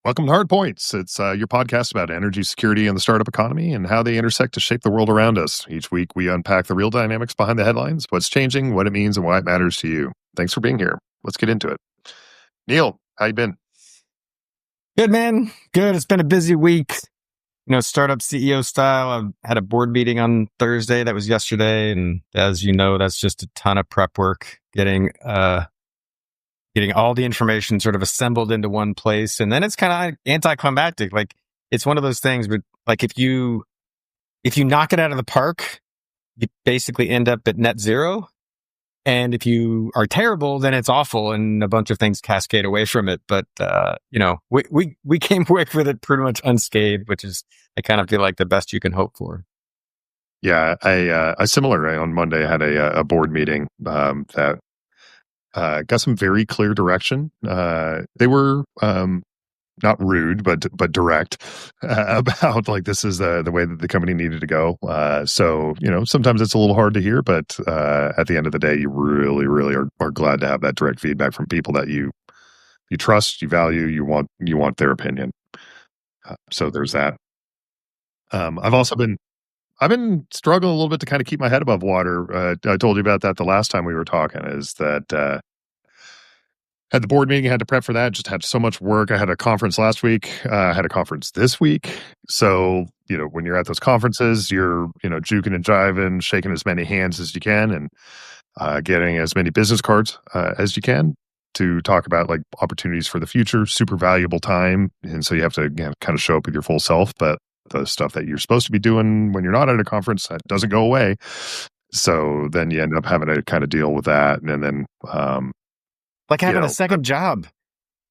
Welcome to Hardpoints. It's your podcast about energy security and the startup economy and how they intersect to shape the world around us. Each week, we unpack the real dynamics behind the headlines, what's changing, what it means, and why it matters to you. Thanks for being here. Let's get into it. Neil, how you been? Good, man. Good. It's been a busy week. Startup CEO style. I had a board meeting on Thursday. That was yesterday. And as you know, that's just a ton of prep work, getting all the information sort of assembled into one place. And then it's kind of anticlimactic. Like, it's one of those things, but like if you knock it out of the park, you basically end up at net zero. And if you are terrible, then it's awful and a bunch of things cascade away from it. But, we came away with it pretty much unscathed, which is, I kind of feel like the best you can hope for. Yeah, I similar on Monday, I had a board meeting that got some very clear direction. They were not rude, but direct about like this is the way that the company needed to go. So sometimes it's a little hard to hear, but at the end of the day, you really, really are glad to have that direct feedback from people that you trust, you value, you want their opinion. So there's that. I've been struggling a little bit to kind of keep my head above water. I told you about that the last time we were talking. Is that had the board meeting, had to prep for that. Just had so much work. I had a conference last week. I had a conference this week. So, when you're at those conferences, you're, juking and jiving, shaking as many hands as you can and getting as many business cards as you can to talk about like opportunities for the future, super valuable time. And so you have to kind of show up with your full self. But the stuff that you're supposed to be doing when you're not at a conference, that doesn't go away. So then you end up having to kind of deal with that. And then, like having a second job.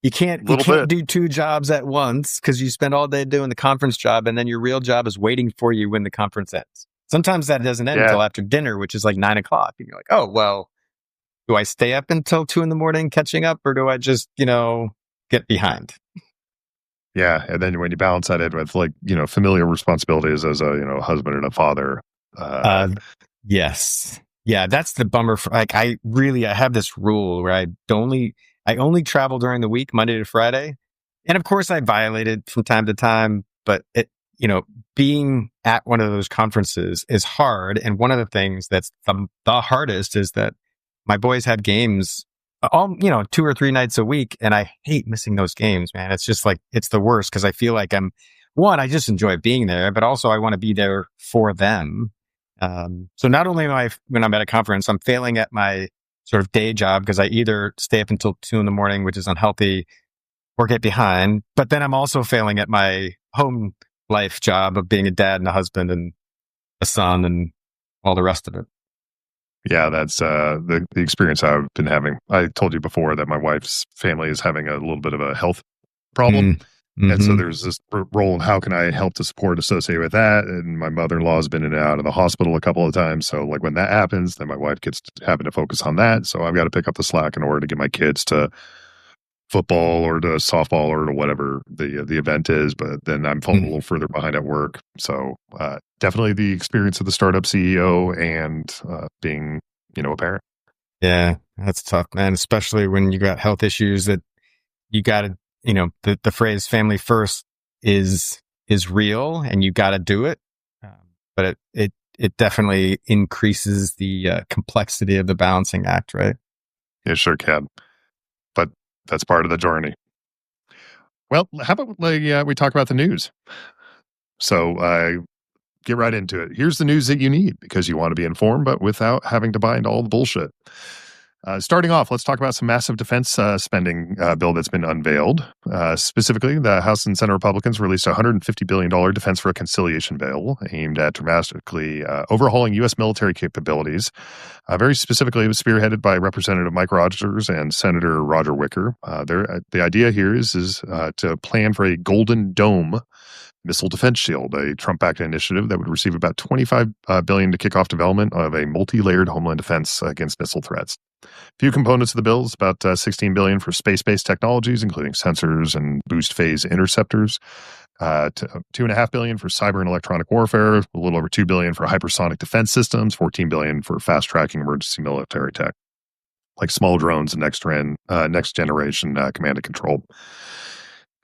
You can't do two jobs at once because you spend all day doing the conference job and then your real job is waiting for you when the conference ends. Sometimes that doesn't end until after dinner, which is like 9 o'clock. And you're like, oh, well, do I stay up until 2 a.m. catching up or do I just, get behind? Yeah. And then when you balance that in with like, familial responsibilities as a, husband and a father. Yes. Yeah, that's the bummer. I have this rule where I only travel during the week, Monday to Friday. And of course I violate it from time to time, but being at one of those conferences is hard. And one of the things that's the hardest is that my boys have games all, 2 or 3 nights a week. And I hate missing those games, man. It's just like, it's the worst because I feel like I just enjoy being there, but also I want to be there for them. So not only when I'm at a conference, I'm failing at my sort of day job because I either stay up until 2 a.m, which is unhealthy, or get behind. But then I'm also failing at my home life job of being a dad and a husband and a son and all the rest of it. Yeah, that's the experience I've been having. I told you before that my wife's family is having a little bit of a health problem. Mm-hmm. And so there's this role in how can I help to support associated with that. And my mother-in-law has been in and out of the hospital a couple of times. So like when that happens, then my wife gets having to focus on that. So I've got to pick up the slack in order to get my kids to football or to softball or to whatever the event is. But then I'm falling a little further behind at work. So definitely the experience of the startup CEO and being, a parent. Yeah, that's tough, man. Especially when you got health issues that you got to, the phrase family first is real and you got to do it. But it definitely increases the complexity of the balancing act, right? It sure can. But that's part of the journey. Well, how about we talk about the news? So get right into it. Here's the news that you need because you want to be informed, but without having to buy into all the bullshit. Starting off, let's talk about some massive defense spending bill that's been unveiled. Specifically, the House and Senate Republicans released a $150 billion Defense Reconciliation bill aimed at dramatically overhauling U.S. military capabilities. Very specifically, it was spearheaded by Representative Mike Rogers and Senator Roger Wicker. The idea here is to plan for a Golden Dome missile defense shield, a Trump-backed initiative that would receive about $25 billion to kick off development of a multi-layered homeland defense against missile threats. Few components of the bill is about $16 billion for space-based technologies, including sensors and boost phase interceptors. $2.5 billion for cyber and electronic warfare. A little over $2 billion for hypersonic defense systems. $14 billion for fast-tracking emergency military tech, like small drones and next generation command and control.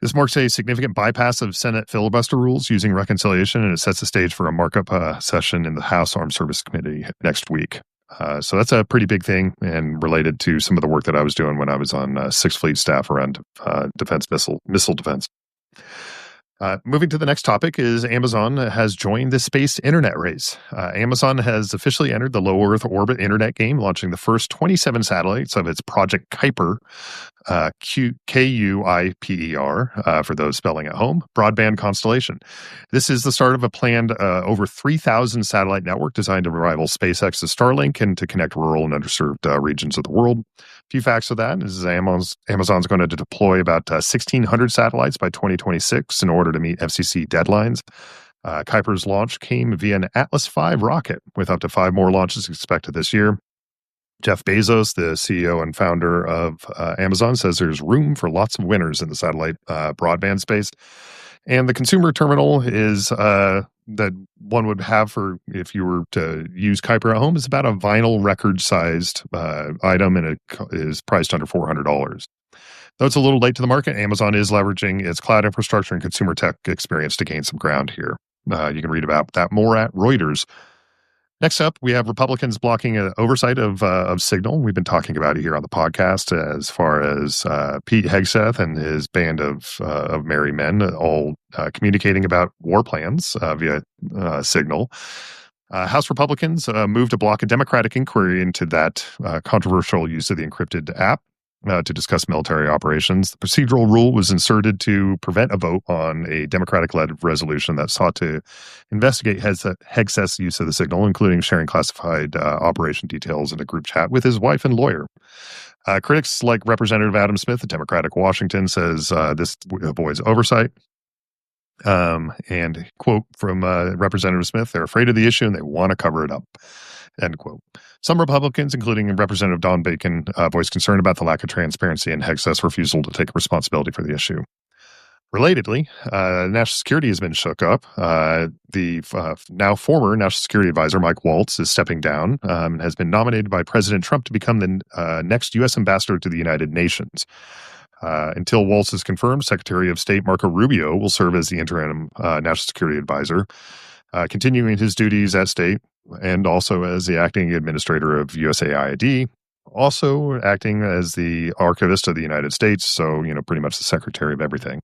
This marks a significant bypass of Senate filibuster rules using reconciliation, and it sets the stage for a markup session in the House Armed Services Committee next week. So that's a pretty big thing and related to some of the work that I was doing when I was on Sixth Fleet staff around defense missile defense. Moving to the next topic is Amazon has joined the space internet race. Amazon has officially entered the low Earth orbit internet game, launching the first 27 satellites of its Project Kuiper, Kuiper, for those spelling at home, broadband constellation. This is the start of a planned over 3,000 satellite network designed to rival SpaceX's Starlink and to connect rural and underserved regions of the world. A few facts of that is Amazon's going to deploy about 1,600 satellites by 2026 in order to meet FCC deadlines. Kuiper's launch came via an Atlas V rocket, with up to 5 more launches expected this year. Jeff Bezos, the CEO and founder of Amazon, says there's room for lots of winners in the satellite broadband space. And the consumer terminal is that one would have for if you were to use Kuiper at home is about a vinyl record-sized item, and it is priced under $400. Though it's a little late to the market, Amazon is leveraging its cloud infrastructure and consumer tech experience to gain some ground here. You can read about that more at Reuters. Next up, we have Republicans blocking oversight of Signal. We've been talking about it here on the podcast as far as Pete Hegseth and his band of merry men all communicating about war plans via Signal. House Republicans moved to block a Democratic inquiry into that controversial use of the encrypted app to discuss military operations. The procedural rule was inserted to prevent a vote on a Democratic-led resolution that sought to investigate Hegseth's use of the signal, including sharing classified operation details in a group chat with his wife and lawyer. Critics like Representative Adam Smith, the Democratic Washington, says this avoids oversight. And quote from Representative Smith, they're afraid of the issue and they want to cover it up. End quote. Some Republicans, including Representative Don Bacon, voiced concern about the lack of transparency and Hegseth's refusal to take responsibility for the issue. Relatedly, national security has been shook up. The now former national security advisor, Mike Waltz, is stepping down and has been nominated by President Trump to become the next U.S. ambassador to the United Nations. Until Waltz is confirmed, Secretary of State Marco Rubio will serve as the interim national security advisor, continuing his duties at state and also as the acting administrator of USAID, also acting as the archivist of the United States. So, pretty much the secretary of everything.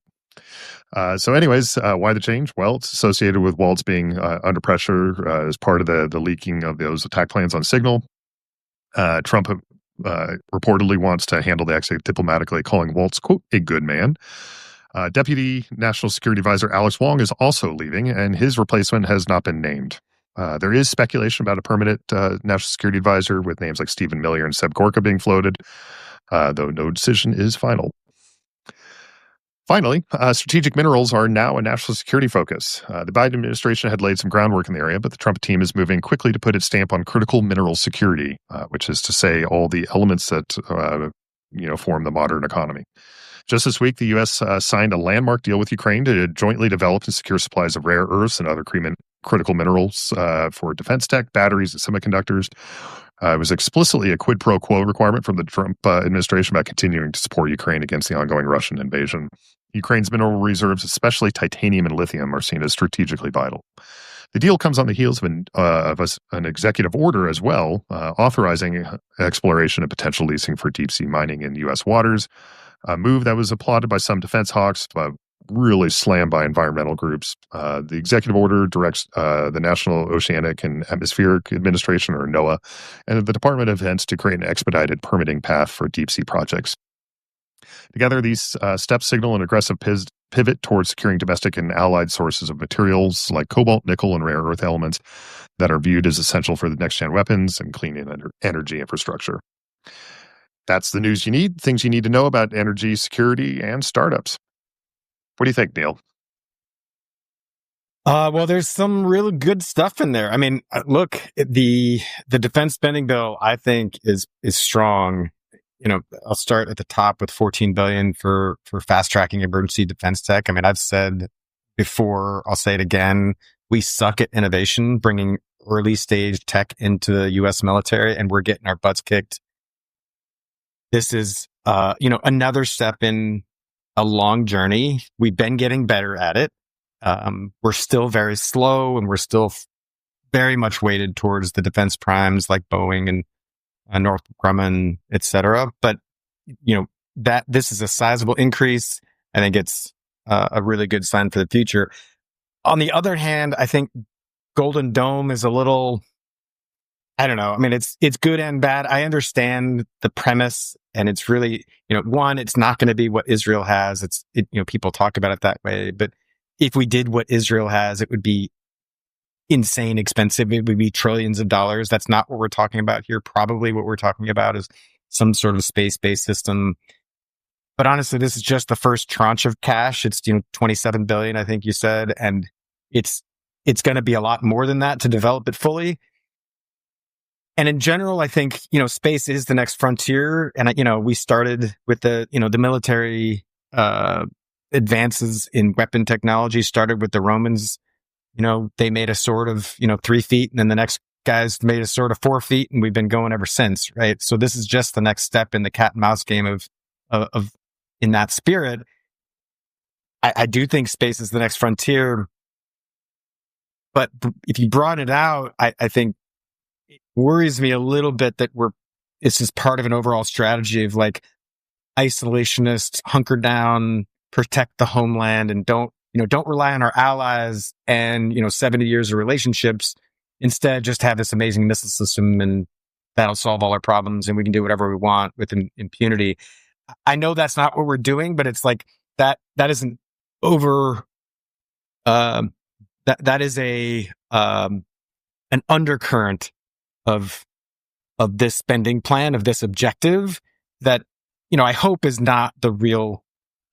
So anyways, why the change? Well, it's associated with Waltz being under pressure as part of the leaking of those attack plans on Signal. Trump reportedly wants to handle the exit diplomatically, calling Waltz, quote, a good man. Deputy National Security Advisor Alex Wong is also leaving, and his replacement has not been named. There is speculation about a permanent National Security Advisor with names like Stephen Miller and Seb Gorka being floated, though no decision is final. Finally, strategic minerals are now a national security focus. The Biden administration had laid some groundwork in the area, but the Trump team is moving quickly to put its stamp on critical mineral security, which is to say all the elements that form the modern economy. Just this week, the U.S. signed a landmark deal with Ukraine to jointly develop and secure supplies of rare earths and other critical minerals for defense tech, batteries, and semiconductors. It was explicitly a quid pro quo requirement from the Trump administration about continuing to support Ukraine against the ongoing Russian invasion. Ukraine's mineral reserves, especially titanium and lithium, are seen as strategically vital. The deal comes on the heels of an executive order as well, authorizing exploration and potential leasing for deep-sea mining in U.S. waters, a move that was applauded by some defense hawks, but really slammed by environmental groups. The executive order directs the National Oceanic and Atmospheric Administration, or NOAA, and the Department of Defense to create an expedited permitting path for deep-sea projects. Together, these steps signal an aggressive pivot towards securing domestic and allied sources of materials like cobalt, nickel, and rare earth elements that are viewed as essential for the next-gen weapons and clean energy infrastructure. That's the news you need, things you need to know about energy security and startups. What do you think, Neil? Well, there's some really good stuff in there. I mean, look, the defense spending bill, I think, is strong. I'll start at the top with $14 billion for fast tracking emergency defense tech. I mean, I've said before, I'll say it again. We suck at innovation, bringing early stage tech into the U.S. military, and we're getting our butts kicked. This is, another step in a long journey. We've been getting better at it. We're still very slow, and we're still very much weighted towards the defense primes like Boeing and Northrop Grumman, et cetera. But, that this is a sizable increase. I think it's a really good sign for the future. On the other hand, I think Golden Dome is a little, I don't know. I mean, it's good and bad. I understand the premise, and it's really, one, it's not going to be what Israel has. People talk about it that way, but if we did what Israel has, it would be insane expensive. It would be trillions of dollars. That's not what we're talking about here. Probably what we're talking about is some sort of space-based system. But honestly, this is just the first tranche of cash. It's, 27 billion, I think you said, and it's going to be a lot more than that to develop it fully. And in general, I think, space is the next frontier. And, we started with the military advances in weapon technology started with the Romans. They made a sword of, 3 feet, and then the next guys made a sword of 4 feet, and we've been going ever since, right? So this is just the next step in the cat and mouse game of in that spirit. I do think space is the next frontier, but if you broaden it out, I think it worries me a little bit that it's just part of an overall strategy of like isolationist, hunker down, protect the homeland, and don't rely on our allies and, 70 years of relationships. Instead, just have this amazing missile system, and that'll solve all our problems, and we can do whatever we want with impunity. I know that's not what we're doing, but it's like that isn't over. That is an undercurrent of this spending plan, of this objective that, I hope is not the real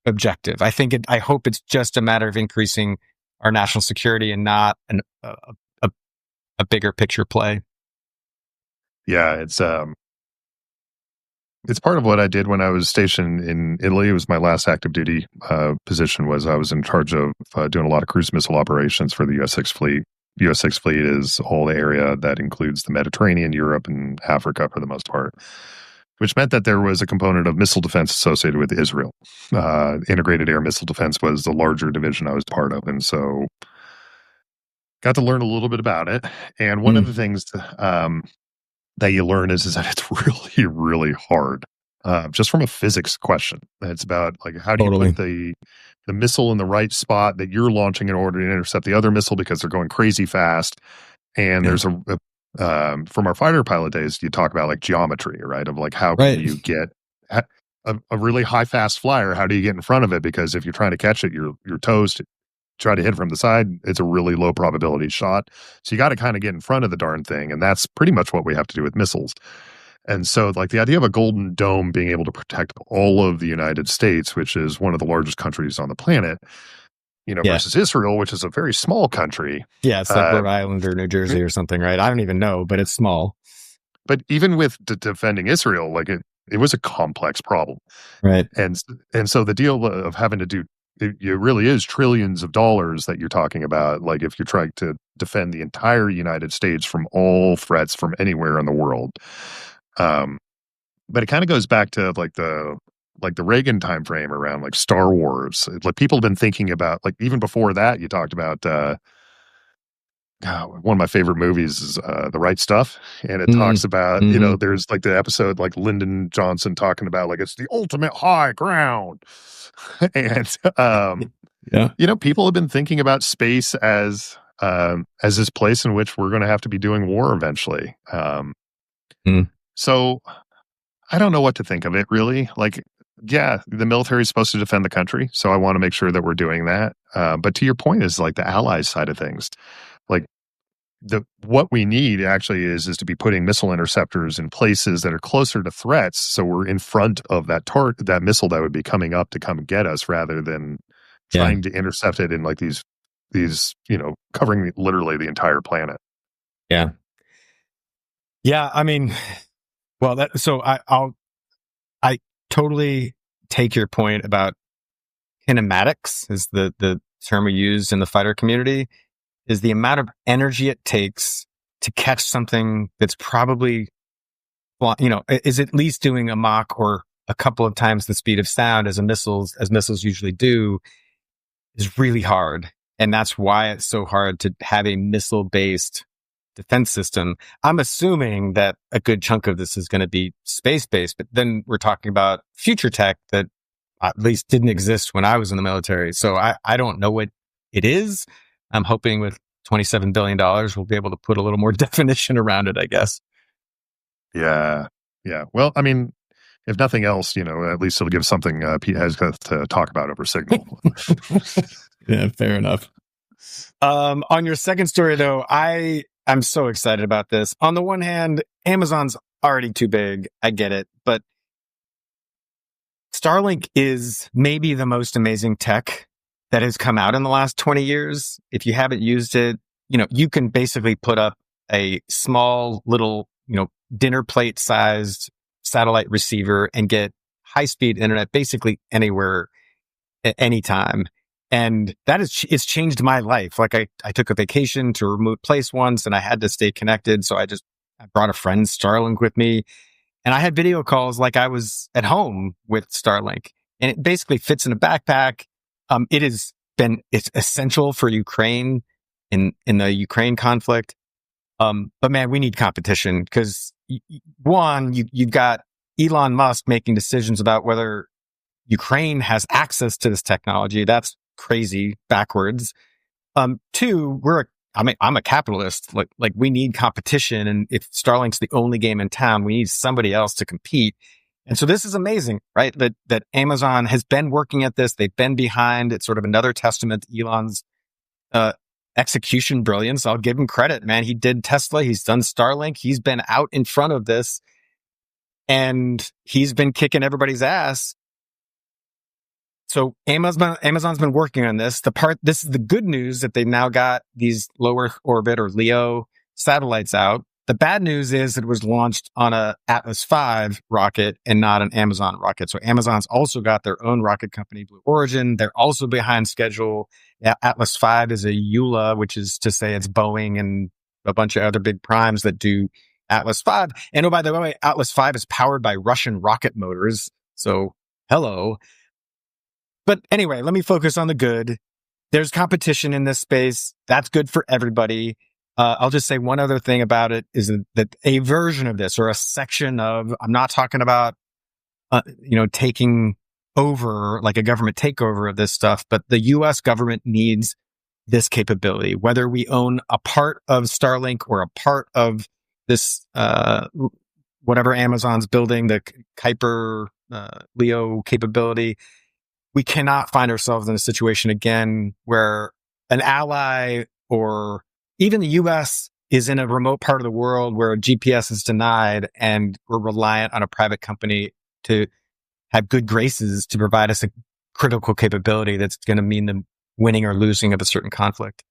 objective. I hope it's just a matter of increasing our national security and not a bigger picture play. Yeah, it's part of what I did when I was stationed in Italy. It was my last active duty position. I was in charge of doing a lot of cruise missile operations for the U.S. 6th Fleet. U.S. 6th Fleet is all the area that includes the Mediterranean, Europe, and Africa for the most part, which meant that there was a component of missile defense associated with Israel. Integrated Air Missile Defense was the larger division I was part of, and so got to learn a little bit about it. And one of the things that you learn is that it's really, really hard, just from a physics question. It's about like how do you put the missile in the right spot that you're launching in order to intercept the other missile because they're going crazy fast. And there's from our fighter pilot days, you talk about like geometry, right? Of like how can you get a really high fast flyer? How do you get in front of it? Because if you're trying to catch it, your toes try to hit from the side, it's a really low probability shot. So you got to kind of get in front of the darn thing. And that's pretty much what we have to do with missiles. And so like the idea of a Golden Dome being able to protect all of the United States, which is one of the largest countries on the planet, versus Israel, which is a very small country. Yeah, it's like Rhode Island or New Jersey or something, right? I don't even know, but it's small. But even with defending Israel, like it was a complex problem. Right. And so the deal of having to do it really is trillions of dollars that you're talking about. Like if you're trying to defend the entire United States from all threats from anywhere in the world. But it kind of goes back to like the Reagan time frame around like Star Wars. Like people have been thinking about, like even before that, you talked about one of my favorite movies is The Right Stuff, and it talks about there's like the episode like Lyndon Johnson talking about like it's the ultimate high ground, and people have been thinking about space as this place in which we're going to have to be doing war eventually. So I don't know what to think of it really. Like, yeah, the military is supposed to defend the country, so I want to make sure that we're doing that. But to your point is like the allies side of things, like. What we need actually is to be putting missile interceptors in places that are closer to threats, so we're in front of that missile that would be coming up to come get us, rather than trying to intercept it in like these covering literally the entire planet. Yeah. I mean, well, I totally take your point about kinematics is the term we use in the fighter community. Is the amount of energy it takes to catch something that's probably, is at least doing a Mach or a couple of times the speed of sound as missiles usually do is really hard. And that's why it's so hard to have a missile-based defense system. I'm assuming that a good chunk of this is going to be space-based, but then we're talking about future tech that at least didn't exist when I was in the military. So I don't know what it is. I'm hoping with $27 billion, we'll be able to put a little more definition around it, I guess. Yeah. Yeah. Well, I mean, if nothing else, at least it'll give something Pete has to talk about over Signal. Yeah, fair enough. On your second story, though, I'm so excited about this. On the one hand, Amazon's already too big. I get it. But Starlink is maybe the most amazing tech that has come out in the last 20 years. If you haven't used it, you can basically put up a small little, dinner plate sized satellite receiver and get high speed internet basically anywhere at any time. And it's changed my life. Like I took a vacation to a remote place once and I had to stay connected. So I brought a friend's Starlink with me and I had video calls like I was at home with Starlink, and it basically fits in a backpack. It's essential for Ukraine in the Ukraine conflict. But man, we need competition because you've got Elon Musk making decisions about whether Ukraine has access to this technology. That's crazy backwards. Two, I'm a capitalist. Like we need competition. And if Starlink's the only game in town, we need somebody else to compete. And so this is amazing, right? That Amazon has been working at this. They've been behind. It's sort of another testament to Elon's, execution brilliance. I'll give him credit, man. He did Tesla. He's done Starlink. He's been out in front of this and he's been kicking everybody's ass. So Amazon's been working on this. This is the good news that they've now got these low Earth orbit or LEO satellites out. The bad news is it was launched on a Atlas V rocket and not an Amazon rocket. So Amazon's also got their own rocket company, Blue Origin. They're also behind schedule. Atlas V is a EULA, which is to say it's Boeing and a bunch of other big primes that do Atlas V. And oh, by the way, Atlas V is powered by Russian rocket motors. So hello. But anyway, let me focus on the good. There's competition in this space. That's good for everybody. I'll just say one other thing about it is that a version of this or a section of, I'm not talking about, taking over like a government takeover of this stuff, but the US government needs this capability, whether we own a part of Starlink or a part of this, whatever Amazon's building, the Kuiper, LEO capability. We cannot find ourselves in a situation again where an ally or even the US is in a remote part of the world where GPS is denied and we're reliant on a private company to have good graces to provide us a critical capability that's going to mean the winning or losing of a certain conflict.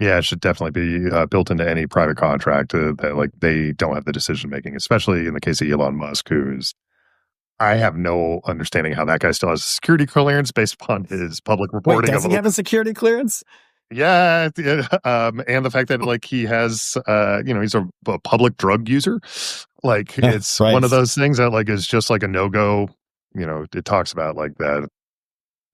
Yeah, it should definitely be built into any private contract that like they don't have the decision making, especially in the case of Elon Musk, I have no understanding how that guy still has a security clearance based upon his public reporting. Wait, does he have a security clearance? Yeah, and the fact that like he has, he's a public drug user. Like it's right. One of those things that like is just like a no go. It talks about like that.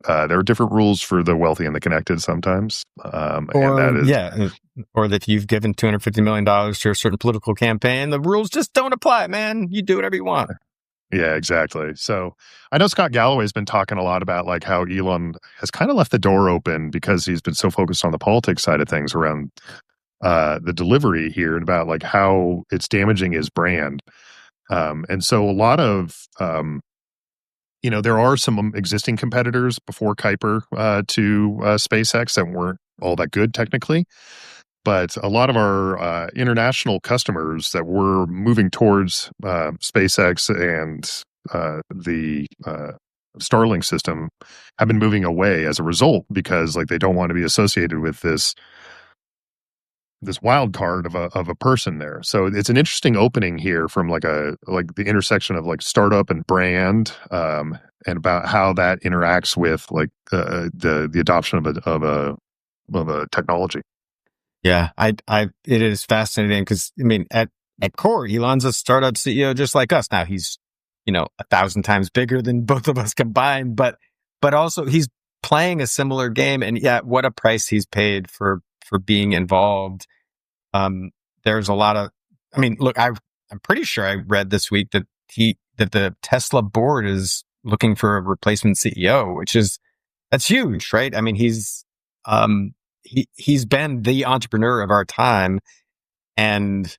There are different rules for the wealthy and the connected sometimes. Or that you've given $250 million to a certain political campaign, the rules just don't apply, man. You do whatever you want. Yeah, exactly. So I know Scott Galloway's been talking a lot about like how Elon has kind of left the door open because he's been so focused on the politics side of things around the delivery here and about like how it's damaging his brand. And so a lot of, there are some existing competitors before Kuiper to SpaceX that weren't all that good technically. But a lot of our international customers that were moving towards SpaceX and the Starlink system have been moving away as a result because like they don't want to be associated with this wild card of a person there. So it's an interesting opening here from like the intersection of like startup and brand and about how that interacts with like the adoption of a technology. Yeah, it is fascinating because I mean, at core, Elon's a startup CEO just like us. Now he's 1,000 times bigger than both of us combined, but also he's playing a similar game. And yeah, what a price he's paid for being involved. There's a lot of, I mean, look, I'm pretty sure I read this week that the Tesla board is looking for a replacement CEO, that's huge, right? I mean, he's been the entrepreneur of our time. And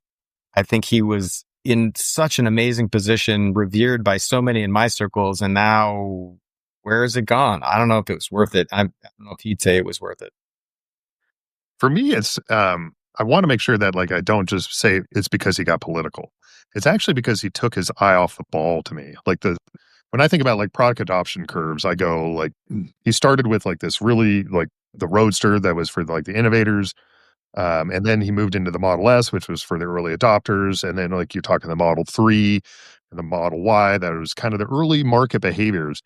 I think he was in such an amazing position, revered by so many in my circles. And now where has it gone? I don't know if it was worth it. I don't know if he'd say it was worth it. For me, it's I want to make sure that like I don't just say it's because he got political. It's actually because he took his eye off the ball to me. Like when I think about like product adoption curves, I go like he started with like this really like the Roadster that was for like the innovators. And then he moved into the Model S, which was for the early adopters. And then like you're talking the Model 3 and the Model Y, that was kind of the early market behaviors.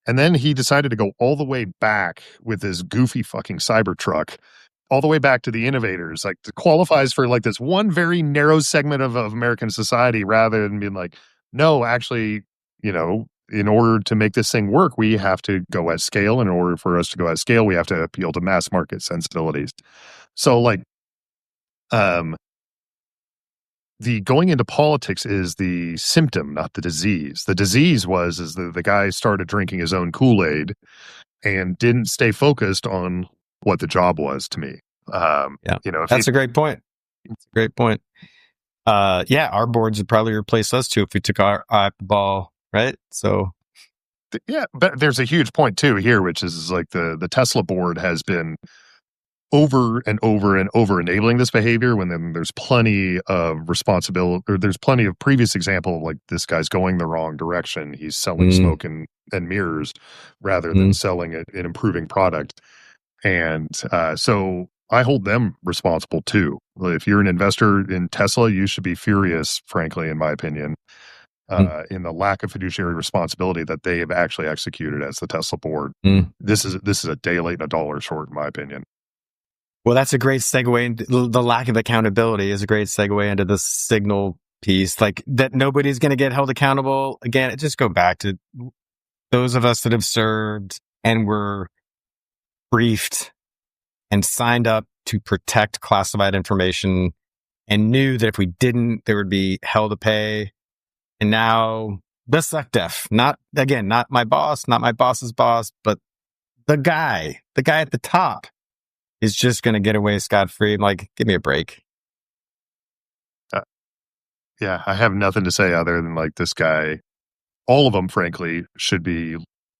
And then he decided to go all the way back with this goofy fucking Cybertruck, all the way back to the innovators, like it qualifies for like this one very narrow segment of American society rather than being like, no, actually, in order to make this thing work, we have to go at scale. And in order for us to go at scale, we have to appeal to mass market sensibilities. So like, the going into politics is the symptom, not the disease. The disease is the guy started drinking his own Kool-Aid and didn't stay focused on what the job was to me. Yeah, that's a great point. It's a great point. Yeah, our boards would probably replace us too if we took our eye off the ball, right? So, yeah, but there's a huge point too here, which is like the Tesla board has been over and over and over enabling this behavior when then there's plenty of responsibility, or there's plenty of previous example of like this guy's going the wrong direction. He's selling smoke and mirrors rather than selling an improving product. And so I hold them responsible too. If you're an investor in Tesla, you should be furious, frankly, in my opinion, in the lack of fiduciary responsibility that they have actually executed as the Tesla board. This is a day late and a dollar short, in my opinion. Well, that's a great segue. Into the lack of accountability is a great segue into the signal piece, like that nobody's going to get held accountable. Again, it just go back to those of us that have served and were briefed and signed up to protect classified information and knew that if we didn't, there would be hell to pay. And now the SecDef, not my boss, not my boss's boss, but the guy at the top is just going to get away scot-free. I'm like, give me a break. Yeah, I have nothing to say other than like this guy, all of them, frankly,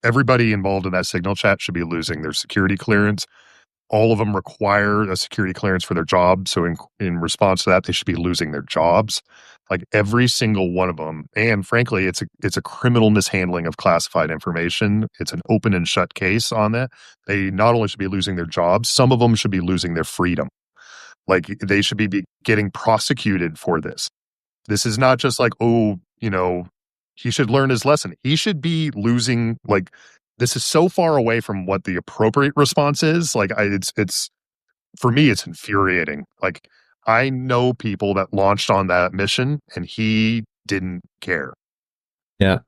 everybody involved in that signal chat should be losing their security clearance. All of them require a security clearance for their job. So in response to that, they should be losing their jobs. Like every single one of them. And frankly, it's a criminal mishandling of classified information. It's an open and shut case on that. They not only should be losing their jobs, some of them should be losing their freedom. Like they should be getting prosecuted for this. This is not just like, he should learn his lesson. He should be losing, like, this is so far away from what the appropriate response is. Like, it's for me, it's infuriating. Like, I know people that launched on that mission and he didn't care. Yeah.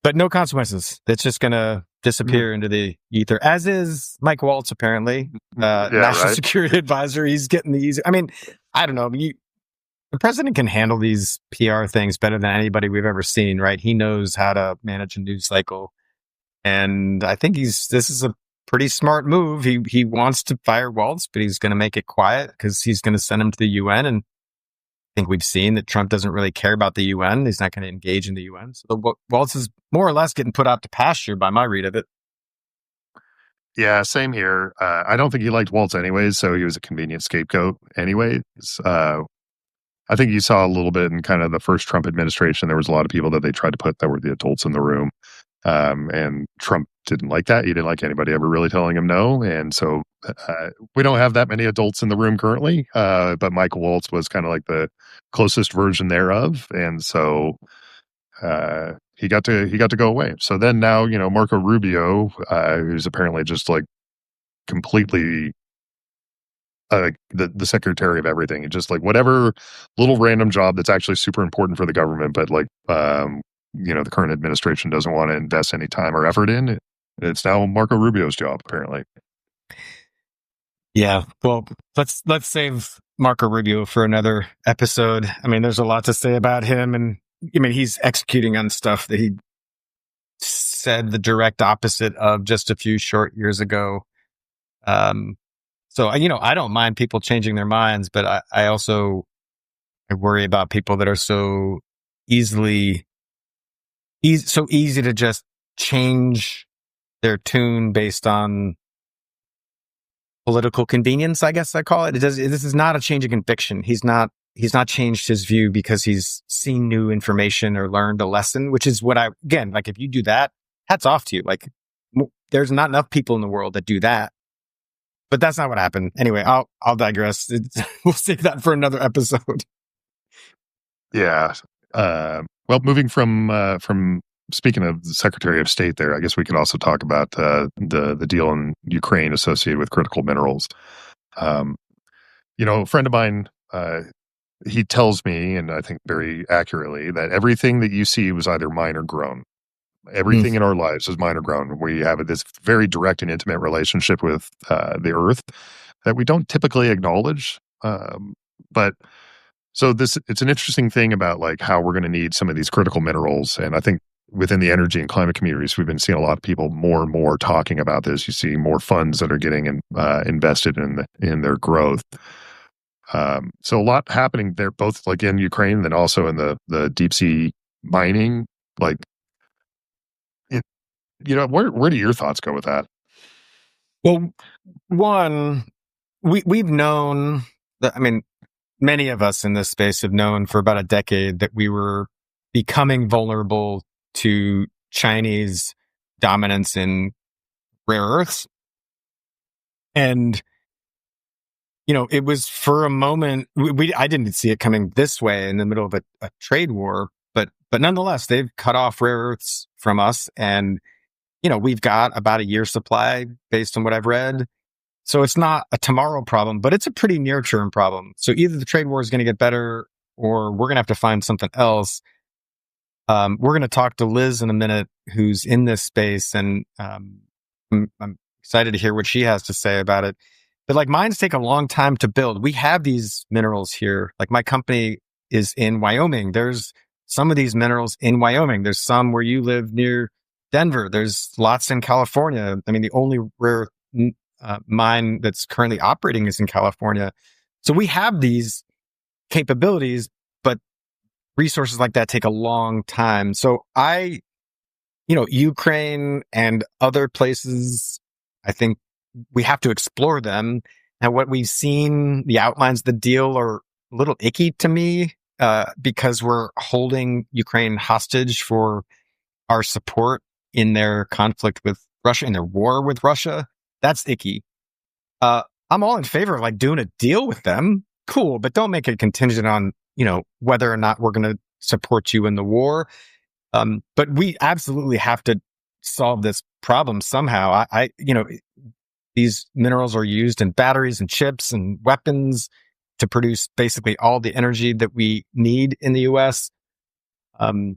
But no consequences. It's just going to disappear into the ether, as is Mike Waltz, apparently. National Security Advisor. He's getting the easy. I mean, I don't know. The president can handle these PR things better than anybody we've ever seen, right? He knows how to manage a news cycle. And I think this is a pretty smart move. He wants to fire Waltz, but he's going to make it quiet because he's going to send him to the UN. And I think we've seen that Trump doesn't really care about the UN. He's not going to engage in the UN. So Waltz is more or less getting put out to pasture by my read of it. Yeah, same here. I don't think he liked Waltz anyways, so he was a convenient scapegoat anyways. I think you saw a little bit in kind of the first Trump administration. There was a lot of people that they tried to put that were the adults in the room. And Trump didn't like that. He didn't like anybody ever really telling him no. And so we don't have that many adults in the room currently. But Michael Waltz was kind of like the closest version thereof. And so he got to go away. So then now, Marco Rubio, who's apparently just like completely the secretary of everything, and just like whatever little random job that's actually super important for the government, but like the current administration doesn't want to invest any time or effort in. It's now Marco Rubio's job, apparently. Yeah. Well, let's save Marco Rubio for another episode. I mean, there's a lot to say about him, and I mean, he's executing on stuff that he said the direct opposite of just a few short years ago. So I don't mind people changing their minds, but I also I worry about people that are so easily so easy to just change their tune based on political convenience, I guess I call it. This is not a change of conviction. He's not changed his view because he's seen new information or learned a lesson, which is what like, if you do that, hats off to you. Like, there's not enough people in the world that do that, but that's not what happened. Anyway, I'll digress. We'll save that for another episode. Yeah. Well, moving from speaking of the Secretary of State there, I guess we could also talk about the deal in Ukraine associated with critical minerals. A friend of mine, he tells me, and I think very accurately, that everything that you see was either mine or grown. Everything in our lives is mine or grown. We have this very direct and intimate relationship with the earth that we don't typically acknowledge. But so it's an interesting thing about like how we're going to need some of these critical minerals. And I think within the energy and climate communities, we've been seeing a lot of people more and more talking about this. You see more funds that are getting invested in their growth. So a lot happening there, both like in Ukraine, and then also in the deep sea mining. Like, where do your thoughts go with that? Well, one, we've known that, I mean, many of us in this space have known for about a decade that we were becoming vulnerable to Chinese dominance in rare earths. And, it was for a moment, I didn't see it coming this way in the middle of a trade war, but nonetheless, they've cut off rare earths from us. And, we've got about a year's supply based on what I've read. So it's not a tomorrow problem, but it's a pretty near term problem. So either the trade war is going to get better or we're going to have to find something else. We're going to talk to Liz in a minute, who's in this space, and I'm excited to hear what she has to say about it. But like, mines take a long time to build. We have these minerals here. Like, my company is in Wyoming. There's some of these minerals in Wyoming. There's some where you live near Denver. There's lots in California. I mean, the only rare mine that's currently operating is in California. So we have these capabilities, but resources like that take a long time. So Ukraine and other places, I think we have to explore them. And what we've seen, the outlines of the deal are a little icky to me, because we're holding Ukraine hostage for our support in their conflict with Russia, in their war with Russia. That's icky. I'm all in favor of like doing a deal with them. Cool. But don't make it contingent on, whether or not we're going to support you in the war. But we absolutely have to solve this problem somehow. These minerals are used in batteries and chips and weapons to produce basically all the energy that we need in the US. And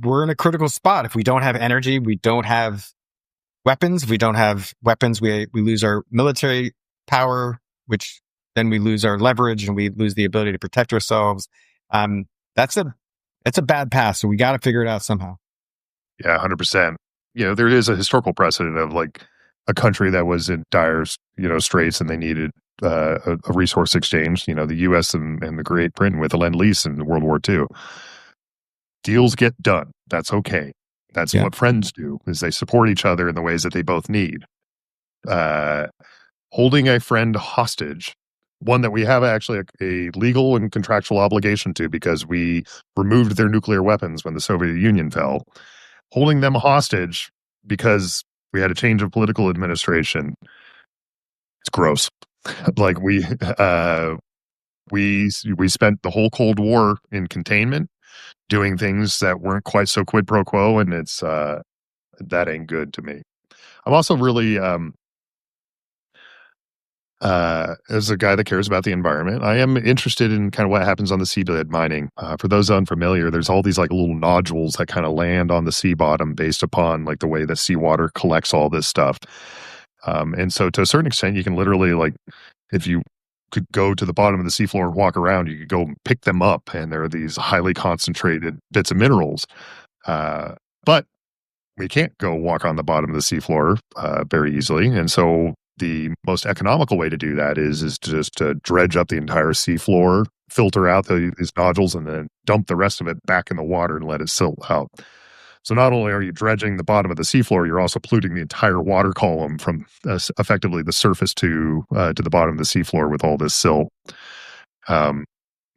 we're in a critical spot. If we don't have energy, we don't have weapons. If we don't have weapons, we lose our military power, which then we lose our leverage and we lose the ability to protect ourselves. That's a bad path. So we got to figure it out somehow. Yeah, 100%. There is a historical precedent of like a country that was in dire, straits, and they needed a resource exchange. The U.S. and the Great Britain with the Lend-Lease in World War II. Deals get done. That's okay. That's what friends do, is they support each other in the ways that they both need. Holding a friend hostage, one that we have actually a legal and contractual obligation to because we removed their nuclear weapons when the Soviet Union fell. Holding them hostage because we had a change of political administration. It's gross. Like we spent the whole Cold War in containment, doing things that weren't quite so quid pro quo, and it's that ain't good to me. I'm also really as a guy that cares about the environment, I am interested in kind of what happens on the seabed mining. For those unfamiliar, there's all these like little nodules that kind of land on the sea bottom based upon like the way the seawater collects all this stuff. And so to a certain extent, you can literally like, if you could go to the bottom of the seafloor and walk around, you could go and pick them up. And there are these highly concentrated bits of minerals. But we can't go walk on the bottom of the seafloor very easily. And so the most economical way to do that is just to dredge up the entire seafloor, filter out these nodules, and then dump the rest of it back in the water and let it silt out. So not only are you dredging the bottom of the seafloor, you're also polluting the entire water column from effectively the surface to the bottom of the seafloor with all this silt. Um,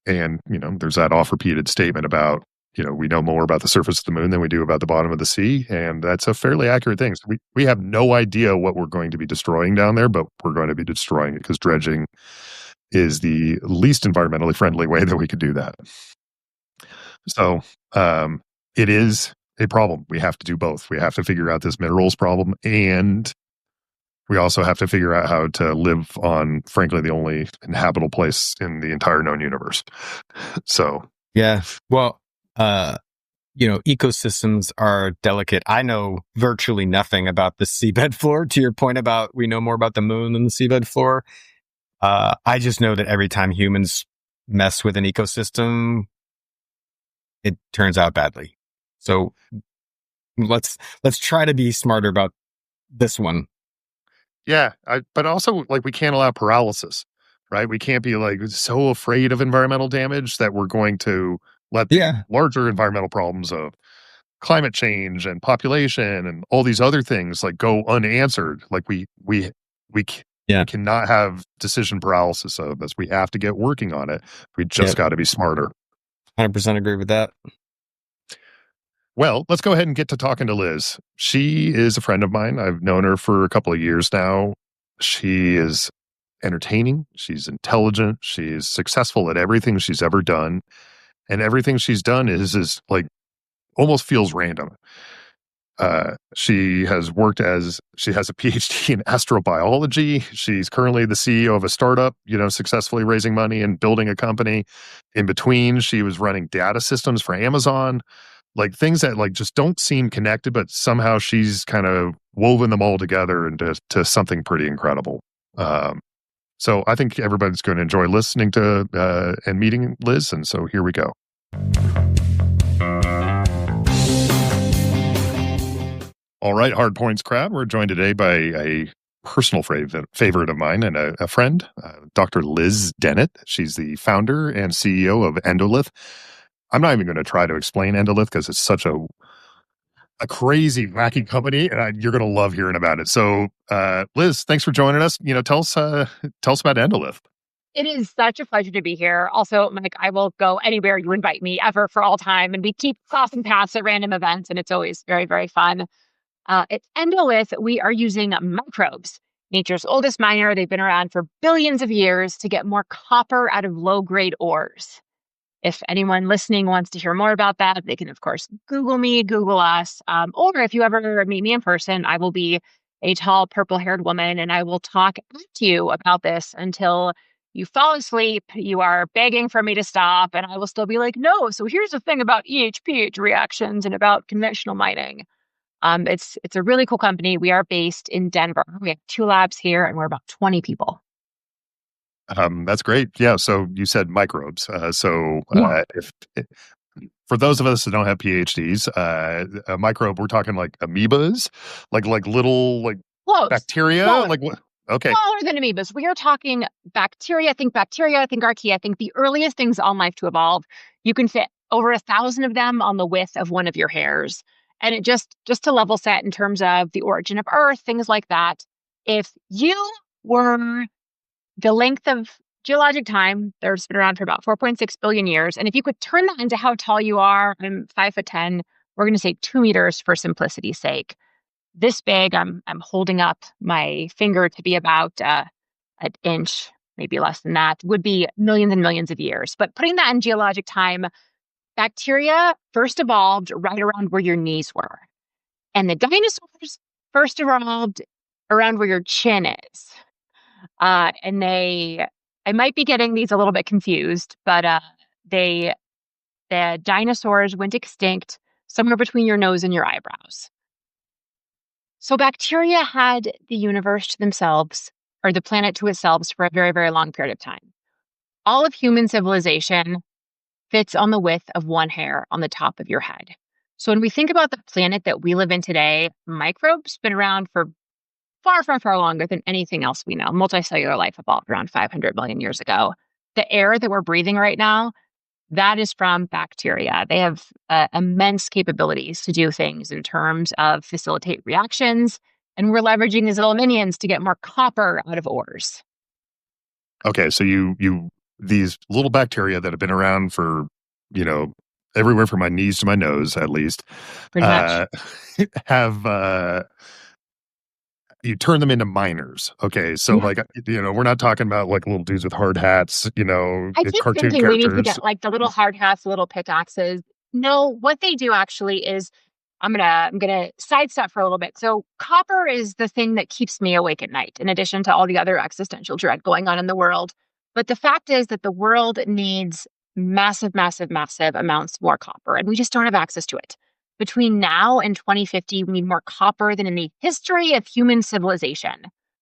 and there's that oft-repeated statement about we know more about the surface of the moon than we do about the bottom of the sea, and that's a fairly accurate thing. So we have no idea what we're going to be destroying down there, but we're going to be destroying it because dredging is the least environmentally friendly way that we could do that. So it is a problem. We have to do both. We have to figure out this minerals problem, and we also have to figure out how to live on, frankly, the only inhabitable place in the entire known universe. So yeah, well, ecosystems are delicate. I know virtually nothing about the seabed floor. To your point about we know more about the moon than the seabed floor. I just know that every time humans mess with an ecosystem, it turns out badly. So let's try to be smarter about this one. Yeah, but also like we can't allow paralysis, right? We can't be like so afraid of environmental damage that we're going to let the larger environmental problems of climate change and population and all these other things like go unanswered. Like we cannot have decision paralysis of this. We have to get working on it. We just got to be smarter. 100% agree with that. Well, let's go ahead and get to talking to Liz. She is a friend of mine. I've known her for a couple of years now. She is entertaining. She's intelligent. She's successful at everything she's ever done. And everything she's done is like almost feels random. She has a PhD in astrobiology. She's currently the CEO of a startup, successfully raising money and building a company. In between, she was running data systems for Amazon, like things that like just don't seem connected, but somehow she's kind of woven them all together into something pretty incredible. So I think everybody's going to enjoy listening to and meeting Liz. And so here we go. All right, Hardpoints crowd. We're joined today by a personal favorite of mine and a friend, Dr. Liz Dennett. She's the founder and CEO of Endolith. I'm not even going to try to explain Endolith because it's such a crazy, wacky company, and you're going to love hearing about it. So, Liz, thanks for joining us. Tell us about Endolith. It is such a pleasure to be here. Also, Mike, I will go anywhere you invite me ever for all time, and we keep crossing paths at random events, and it's always very, very fun. At Endolith, we are using microbes, nature's oldest miner. They've been around for billions of years to get more copper out of low-grade ores. If anyone listening wants to hear more about that, they can, of course, Google me, Google us. Or if you ever meet me in person, I will be a tall, purple-haired woman, and I will talk to you about this until you fall asleep, you are begging for me to stop, and I will still be like, no, so here's the thing about EH-PH reactions and about conventional mining. It's a really cool company. We are based in Denver. We have 2 labs here, and we're about 20 people. That's great. Yeah. So you said microbes. For those of us that don't have PhDs, a microbe, we're talking like amoebas, like little Close. Bacteria. Smaller. Like what? Okay. Smaller than amoebas. We are talking bacteria. Think archaea. I think the earliest things on life to evolve. You can fit over 1,000 of them on the width of one of your hairs. And it just to level set in terms of the origin of Earth, things like that. If you were the length of geologic time, there's been around for about 4.6 billion years. And if you could turn that into how tall you are, I'm 5'10", we're going to say 2 meters for simplicity's sake. This big, I'm holding up my finger to be about an inch, maybe less than that, would be millions and millions of years. But putting that in geologic time, bacteria first evolved right around where your knees were. And the dinosaurs first evolved around where your chin is. And I might be getting these a little bit confused, but the dinosaurs went extinct somewhere between your nose and your eyebrows. So bacteria had the universe to themselves, or the planet to itself, for a very, very long period of time. All of human civilization fits on the width of one hair on the top of your head. So when we think about the planet that we live in today, microbes been around for far, far, far longer than anything else we know. Multicellular life evolved around 500 million years ago. The air that we're breathing right now, that is from bacteria. They have immense capabilities to do things in terms of facilitate reactions, and we're leveraging these little minions to get more copper out of ores. Okay, so these little bacteria that have been around for, everywhere from my knees to my nose, at least, Pretty much. have you turn them into miners. Okay, so Yeah. we're not talking about like little dudes with hard hats, I keep cartoon thinking we need to characters. get like the little hard hats, the little pickaxes. No, what they do actually is I'm gonna sidestep for a little bit. So copper is the thing that keeps me awake at night, in addition to all the other existential dread going on in the world. But the fact is that the world needs massive, massive, massive amounts more copper, and we just don't have access to it. Between now and 2050, we need more copper than in the history of human civilization.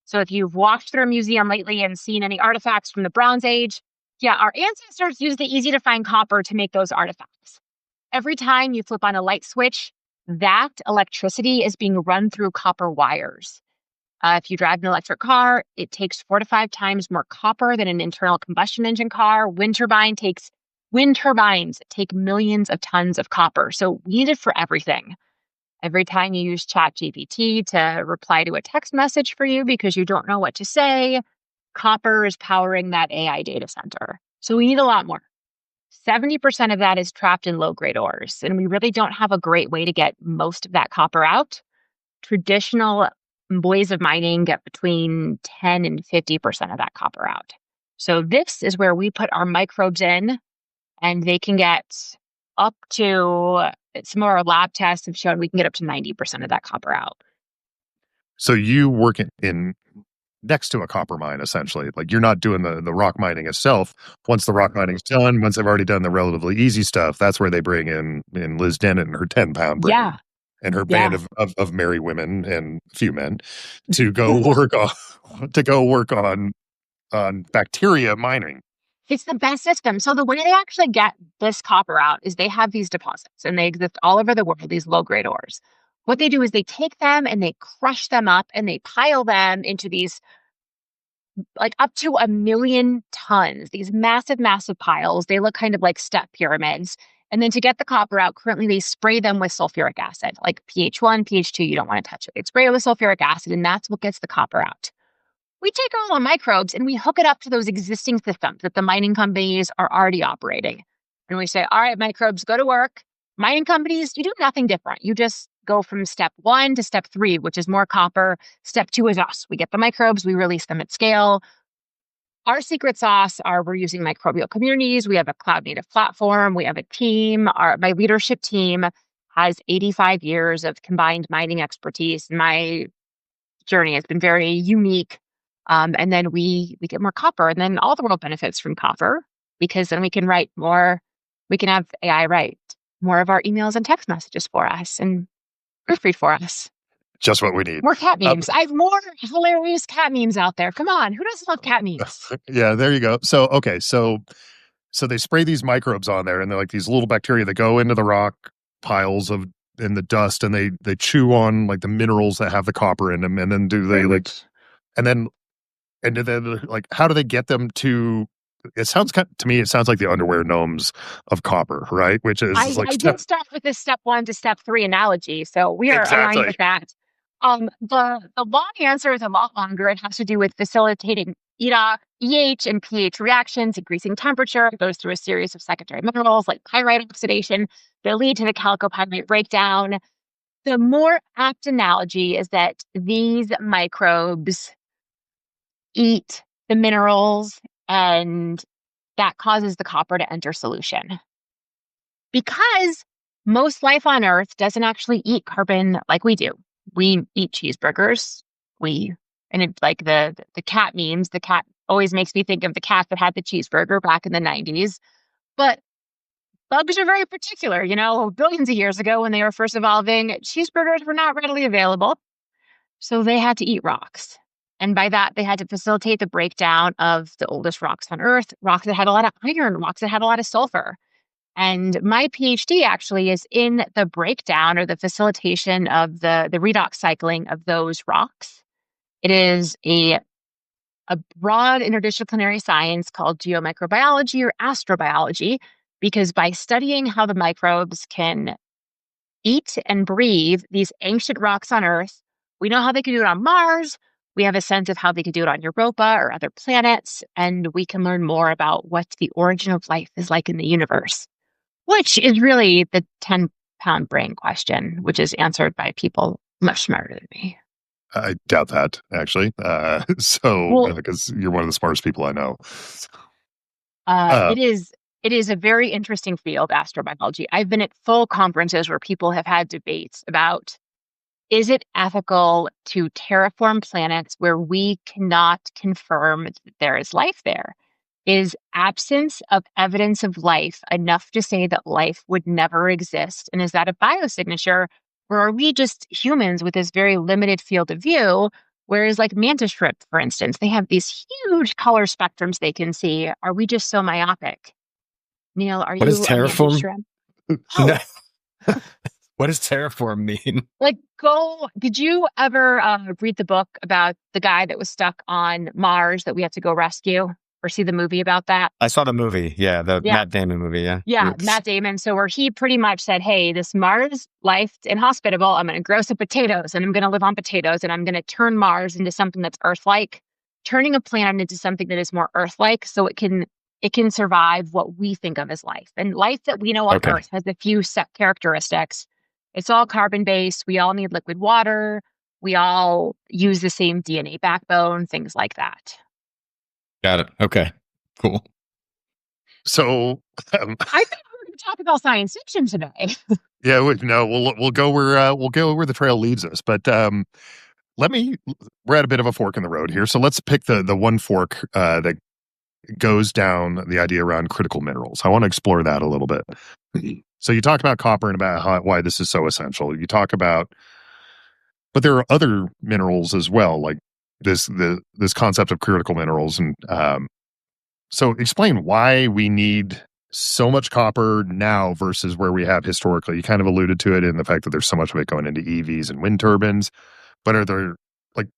So if you've walked through a museum lately and seen any artifacts from the Bronze Age, yeah, our ancestors used the easy to find copper to make those artifacts. Every time you flip on a light switch, that electricity is being run through copper wires. If you drive an electric car, it takes 4 to 5 times more copper than an internal combustion engine car. Wind turbines take millions of tons of copper. So we need it for everything. Every time you use ChatGPT to reply to a text message for you because you don't know what to say, copper is powering that AI data center. So we need a lot more. 70% of that is trapped in low-grade ores, and we really don't have a great way to get most of that copper out. Traditional ways of mining get between 10 and 50% of that copper out. So this is where we put our microbes in, and they can get up to, some of our lab tests have shown we can get up to 90% of that copper out. So you work in next to a copper mine, essentially. Like you're not doing the rock mining itself. Once the rock mining's done, once they've already done the relatively easy stuff, that's where they bring in Liz Dennett and her 10-pound brain Yeah, and her band yeah. of merry women and few men to go work on bacteria mining. It's the best system. So the way they actually get this copper out is they have these deposits, and they exist all over the world, these low-grade ores. What they do is they take them and they crush them up and they pile them into these, like, up to 1 million tons, these massive, massive piles. They look kind of like step pyramids. And then to get the copper out, currently they spray them with sulfuric acid, like pH 1, pH 2, you don't want to touch it. They spray it with sulfuric acid, and that's what gets the copper out. We take all our microbes and we hook it up to those existing systems that the mining companies are already operating. And we say, all right, microbes, go to work. Mining companies, you do nothing different. You just go from step 1 to step 3, which is more copper. Step 2 is us. We get the microbes, we release them at scale. Our secret sauce are we're using microbial communities. We have a cloud native platform. We have a team. My leadership team has 85 years of combined mining expertise. My journey has been very unique. And then we get more copper, and then all the world benefits from copper, because then we can write more. We can have AI write more of our emails and text messages for us and proofread for us. Just what we need. More cat memes. I have more hilarious cat memes out there. Come on, who doesn't love cat memes? Yeah, there you go. So okay, so they spray these microbes on there, and they're like these little bacteria that go into the rock piles in the dust, and they chew on like the minerals that have the copper in them, and then and then like how do they get them to? It sounds to me, it sounds like the underwear gnomes of copper, right? Which is I like did start with this step 1 to step 3 analogy, so we are aligned with that. The long answer is a lot longer. It has to do with facilitating EH and pH reactions, increasing temperature. It goes through a series of secondary minerals like pyrite oxidation that lead to the chalcopyrite breakdown. The more apt analogy is that these microbes eat the minerals, and that causes the copper to enter solution. Because most life on Earth doesn't actually eat carbon like we do. We eat cheeseburgers. We And it, like the cat memes, the cat always makes me think of the cat that had the cheeseburger back in the 90s. But bugs are very particular. Billions of years ago when they were first evolving, cheeseburgers were not readily available. So they had to eat rocks. And by that, they had to facilitate the breakdown of the oldest rocks on Earth, rocks that had a lot of iron, rocks that had a lot of sulfur. And my PhD actually is in the breakdown or the facilitation of the redox cycling of those rocks. It is a broad interdisciplinary science called geomicrobiology or astrobiology, because by studying how the microbes can eat and breathe these ancient rocks on Earth, we know how they can do it on Mars. We have a sense of how they could do it on Europa or other planets, and we can learn more about what the origin of life is like in the universe, which is really the 10-pound brain question, which is answered by people much smarter than me. I doubt that, actually. Well, Because you're one of the smartest people I know. It is a very interesting field, astrobiology. I've been at full conferences where people have had debates about, is it ethical to terraform planets where we cannot confirm that there is life there? Is absence of evidence of life enough to say that life would never exist? And is that a biosignature? Or are we just humans with this very limited field of view? Whereas, like mantis shrimp, for instance, they have these huge color spectrums they can see. Are we just so myopic? Neil, are What does you a mantis terraform? shrimp? No. Oh, What does terraform mean? did you ever read the book about the guy that was stuck on Mars that we had to go rescue, or see the movie about that? I saw the movie. Yeah, the Yeah. Matt Damon movie. Yeah. Yeah, Oops. Matt Damon. So where he pretty much said, hey, this Mars life inhospitable, I'm going to grow some potatoes and I'm going to live on potatoes and I'm going to turn Mars into something that's Earth-like, turning a planet into something that is more Earth-like so it can survive what we think of as life. And life that we know on Okay. Earth has a few set characteristics. It's all carbon-based. We all need liquid water. We all use the same DNA backbone, things like that. Got it. Okay. Cool. So, I thought we were going to talk about science fiction today. yeah, we'll go where the trail leads us. But we're at a bit of a fork in the road here. So let's pick the one fork that goes down the idea around critical minerals. I want to explore that a little bit. So you talked about copper and about why this is so essential. You talk about, but there are other minerals as well, like this concept of critical minerals. And so explain why we need so much copper now versus where we have historically. You kind of alluded to it in the fact that there's so much of it going into EVs and wind turbines. But are there,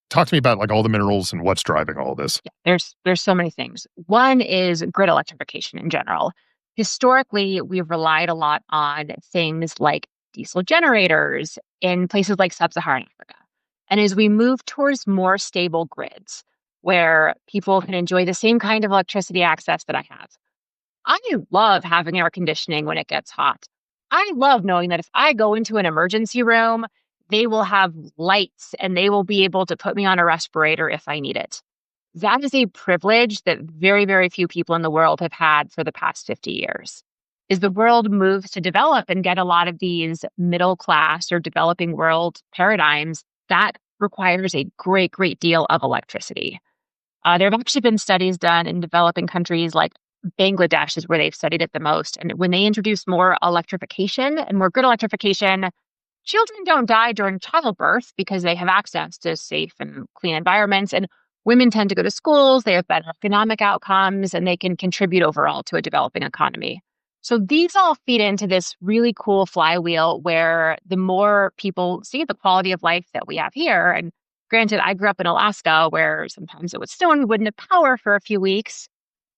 talk to me about all the minerals and what's driving all this? Yeah, there's so many things. One is grid electrification in general. Historically, we've relied a lot on things like diesel generators in places like sub-Saharan Africa. And as we move towards more stable grids where people can enjoy the same kind of electricity access that I have, I love having air conditioning when it gets hot. I love knowing that if I go into an emergency room, they will have lights and they will be able to put me on a respirator if I need it. That is a privilege that very, very few people in the world have had for the past 50 years. As the world moves to develop and get a lot of these middle class or developing world paradigms, that requires a great, great deal of electricity. There have actually been studies done in developing countries like Bangladesh is where they've studied it the most. And when they introduce more electrification and more grid electrification, children don't die during childbirth because they have access to safe and clean environments. And women tend to go to schools, they have better economic outcomes, and they can contribute overall to a developing economy. So these all feed into this really cool flywheel where the more people see the quality of life that we have here, and granted, I grew up in Alaska where sometimes it would snow and we wouldn't have power for a few weeks,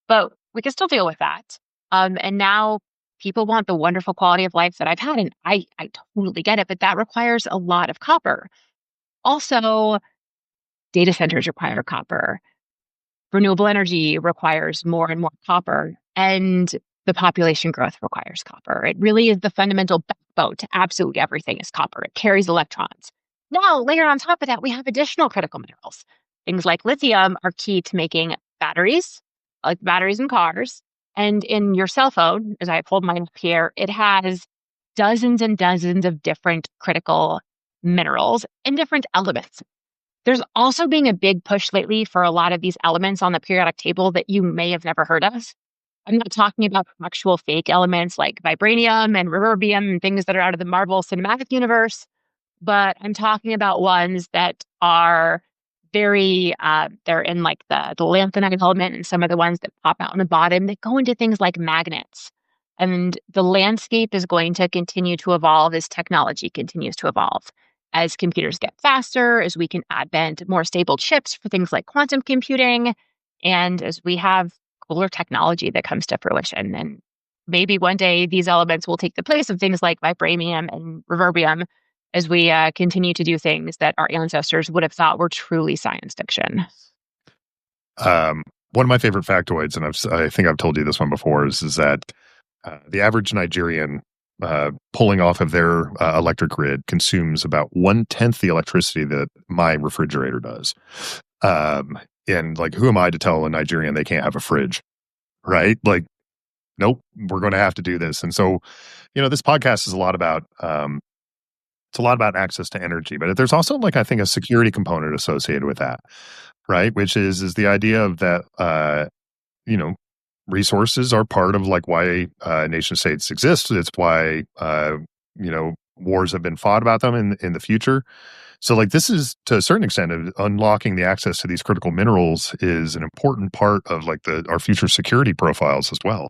but we can still deal with that. And now people want the wonderful quality of life that I've had, and I totally get it, but that requires a lot of copper. Also, data centers require copper. Renewable energy requires more and more copper, and the population growth requires copper. It really is the fundamental backbone to absolutely everything is copper. It carries electrons. Now, layer on top of that, we have additional critical minerals. Things like lithium are key to making batteries, like batteries in cars. And in your cell phone, as I hold mine up here, it has dozens and dozens of different critical minerals and different elements. There's also been a big push lately for a lot of these elements on the periodic table that you may have never heard of. I'm not talking about actual fake elements like vibranium and reverbium and things that are out of the Marvel Cinematic Universe, but I'm talking about ones that are very, they're in like the lanthanide element and some of the ones that pop out on the bottom that go into things like magnets. And the landscape is going to continue to evolve as technology continues to evolve. As computers get faster, as we can add more stable chips for things like quantum computing, and as we have cooler technology that comes to fruition. And maybe one day these elements will take the place of things like vibranium and reverbium as we continue to do things that our ancestors would have thought were truly science fiction. One of my favorite factoids, and I think I've told you this one before, is that the average Nigerian pulling off of their electric grid consumes about 1/10 the electricity that my refrigerator does. And like, who am I to tell a Nigerian they can't have a fridge, right? Like, nope, we're going to have to do this. And so, this podcast is a lot about it's a lot about access to energy, but there's also like I think a security component associated with that, right? Which is the idea of that you know resources are part of like why nation states exist. It's why wars have been fought about them in the future. So like this is to a certain extent unlocking the access to these critical minerals is an important part of like our future security profiles as well.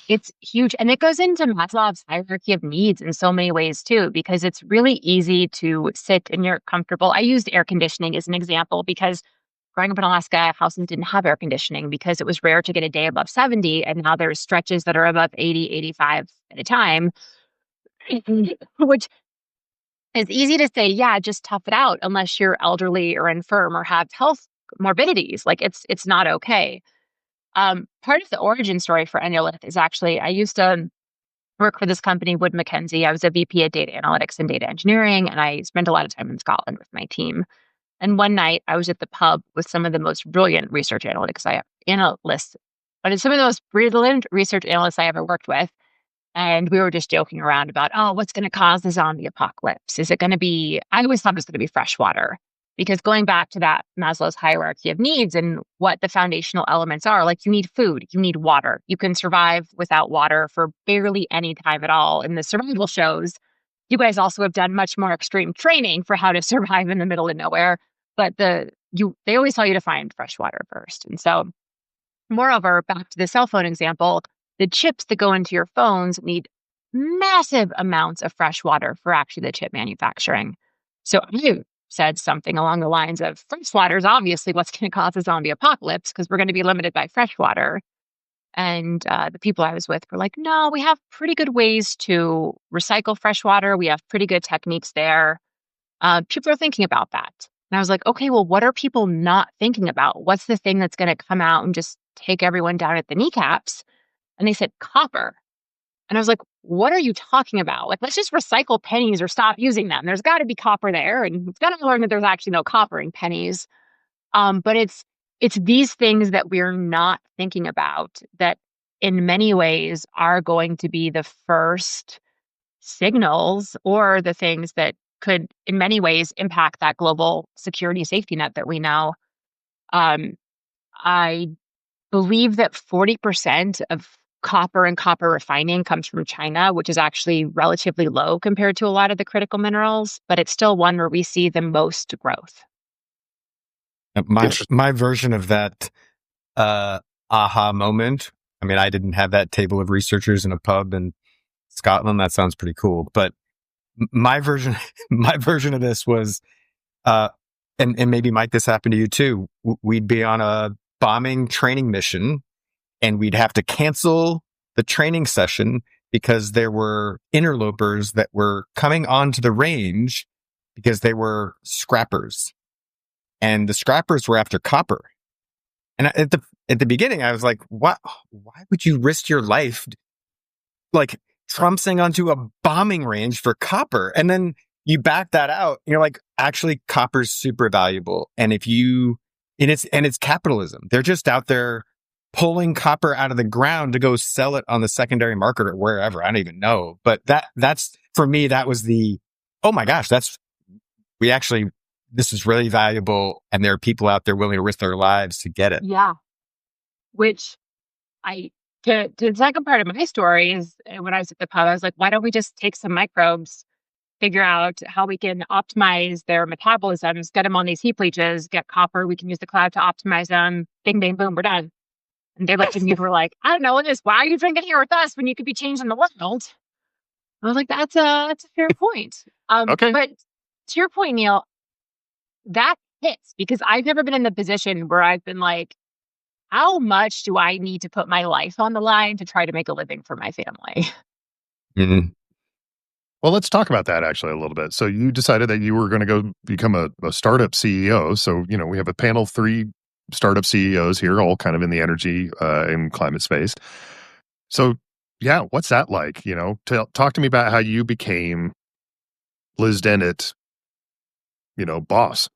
It's huge. And it goes into Maslow's hierarchy of needs in so many ways, too, because it's really easy to sit and you're comfortable. I used air conditioning as an example because growing up in Alaska, houses didn't have air conditioning because it was rare to get a day above 70. And now there's stretches that are above 80, 85 at a time, which is easy to say, yeah, just tough it out unless you're elderly or infirm or have health morbidities. Like it's not okay. Part of the origin story for Endolith is actually I used to work for this company, Wood Mackenzie. I was a VP of data analytics and data engineering, and I spent a lot of time in Scotland with my team. And one night I was at the pub with some of the most brilliant analysts, but some of the most brilliant research analysts I ever worked with. And we were just joking around about, oh, what's going to cause the zombie apocalypse? Is it going to be, I always thought it was going to be fresh water. Because going back to that Maslow's hierarchy of needs and what the foundational elements are, like you need food, you need water. You can survive without water for barely any time at all. In the survival shows, you guys also have done much more extreme training for how to survive in the middle of nowhere. But they always tell you to find fresh water first. And so, moreover, back to the cell phone example, the chips that go into your phones need massive amounts of fresh water for actually the chip manufacturing. So I said something along the lines of fresh water is obviously what's going to cause a zombie apocalypse because we're going to be limited by fresh water. And the people I was with were like, no, we have pretty good ways to recycle fresh water. We have pretty good techniques there. People are thinking about that. And I was like, okay, well, what are people not thinking about? What's the thing that's going to come out and just take everyone down at the kneecaps? And they said copper. And I was like, what are you talking about? Like, let's just recycle pennies or stop using them. There's got to be copper there. And we've got to learn that there's actually no copper in pennies. But it's these things that we're not thinking about that in many ways are going to be the first signals or the things that could in many ways impact that global security safety net that we know. I believe that 40% of copper and copper refining comes from China, which is actually relatively low compared to a lot of the critical minerals, but it's still one where we see the most growth. My version of that aha moment, I mean, I didn't have that table of researchers in a pub in Scotland. That sounds pretty cool. But my version of this was, and maybe Mike, this happened to you too. We'd be on a bombing training mission and we'd have to cancel the training session because there were interlopers that were coming onto the range because they were scrappers. And the scrappers were after copper. And at the beginning, I was like, why would you risk your life like trouncing onto a bombing range for copper? And then you back that out, and you're like, actually, copper's super valuable. And it's capitalism. They're just out there pulling copper out of the ground to go sell it on the secondary market or wherever. I don't even know. But that's for me, that was oh my gosh, we actually this is really valuable, and there are people out there willing to risk their lives to get it. Yeah. Which I, to the second part of my story is when I was at the pub, I was like, why don't we just take some microbes, figure out how we can optimize their metabolisms, get them on these heap leaches, get copper. We can use the cloud to optimize them. Bing, bang, boom, we're done. And they looked at me and were like, I don't know this. Why are you drinking here with us when you could be changing the world? I was like, that's a fair point. Okay. But to your point, Neil, that hits because I've never been in the position where I've been like, how much do I need to put my life on the line to try to make a living for my family? Mhm. Well, let's talk about that actually a little bit. So you decided that you were going to go become a startup CEO. So, we have a panel of 3 startup CEOs here, all kind of in the energy and climate space. So, yeah, what's that like? Talk to me about how you became Liz Dennett, boss.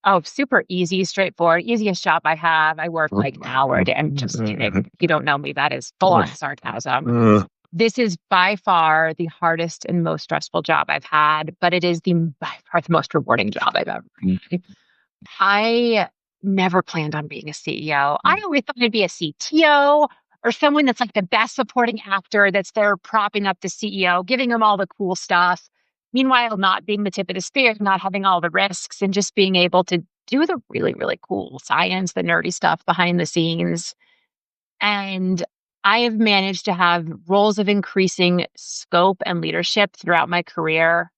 Oh, super easy, straightforward, easiest job I have. I work like an hour a day. I'm just kidding. If you don't know me, that is full on sarcasm. This is by far the hardest and most stressful job I've had, but it is by far the most rewarding job I've ever had. I never planned on being a CEO. I always thought I'd be a CTO or someone that's like the best supporting actor that's there propping up the CEO, giving him all the cool stuff. Meanwhile, not being the tip of the spear, not having all the risks, and just being able to do the really, really cool science, the nerdy stuff behind the scenes. And I have managed to have roles of increasing scope and leadership throughout my career,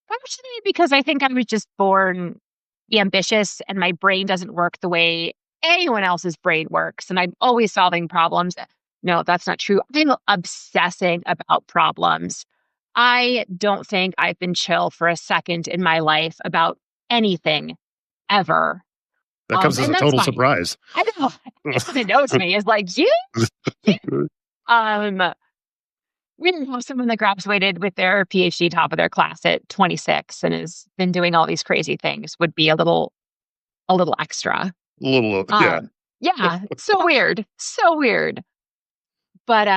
partially because I think I was just born ambitious and my brain doesn't work the way anyone else's brain works. And I'm always solving problems. No, that's not true. I'm obsessing about problems. I don't think I've been chill for a second in my life about anything ever. That comes as And a that's total fine. surprise. I know. Everyone that knows me is like, yeah. We didn't have someone that graduated with their PhD top of their class at 26 and has been doing all these crazy things would be a little extra. A little, yeah. Yeah, so weird. So weird. But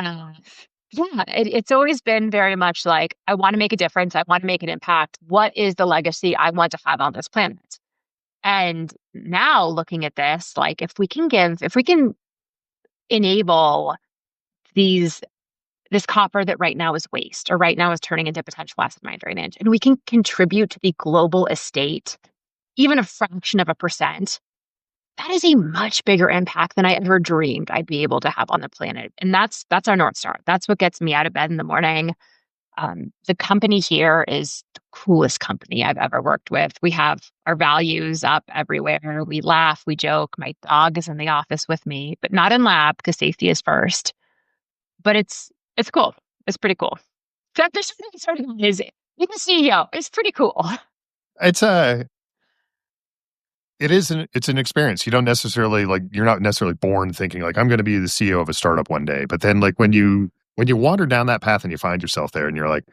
yeah, it's always been very much like, I want to make a difference. I want to make an impact. What is the legacy I want to have on this planet? And now looking at this, like if we can enable this copper that right now is waste or right now is turning into potential acid mine drainage, and we can contribute to the global estate, even a fraction of a percent, that is a much bigger impact than I ever dreamed I'd be able to have on the planet. And that's our North Star. That's what gets me out of bed in the morning. The company here is the coolest company I've ever worked with. We have our values up everywhere. We laugh, we joke. My dog is in the office with me, but not in lab because safety is first. But it's cool. It's pretty cool. That this sort of is being the CEO. It's pretty cool. It's an experience. You don't necessarily you're not necessarily born thinking like I'm going to be the CEO of a startup one day. But then when you wander down that path and you find yourself there and you're like,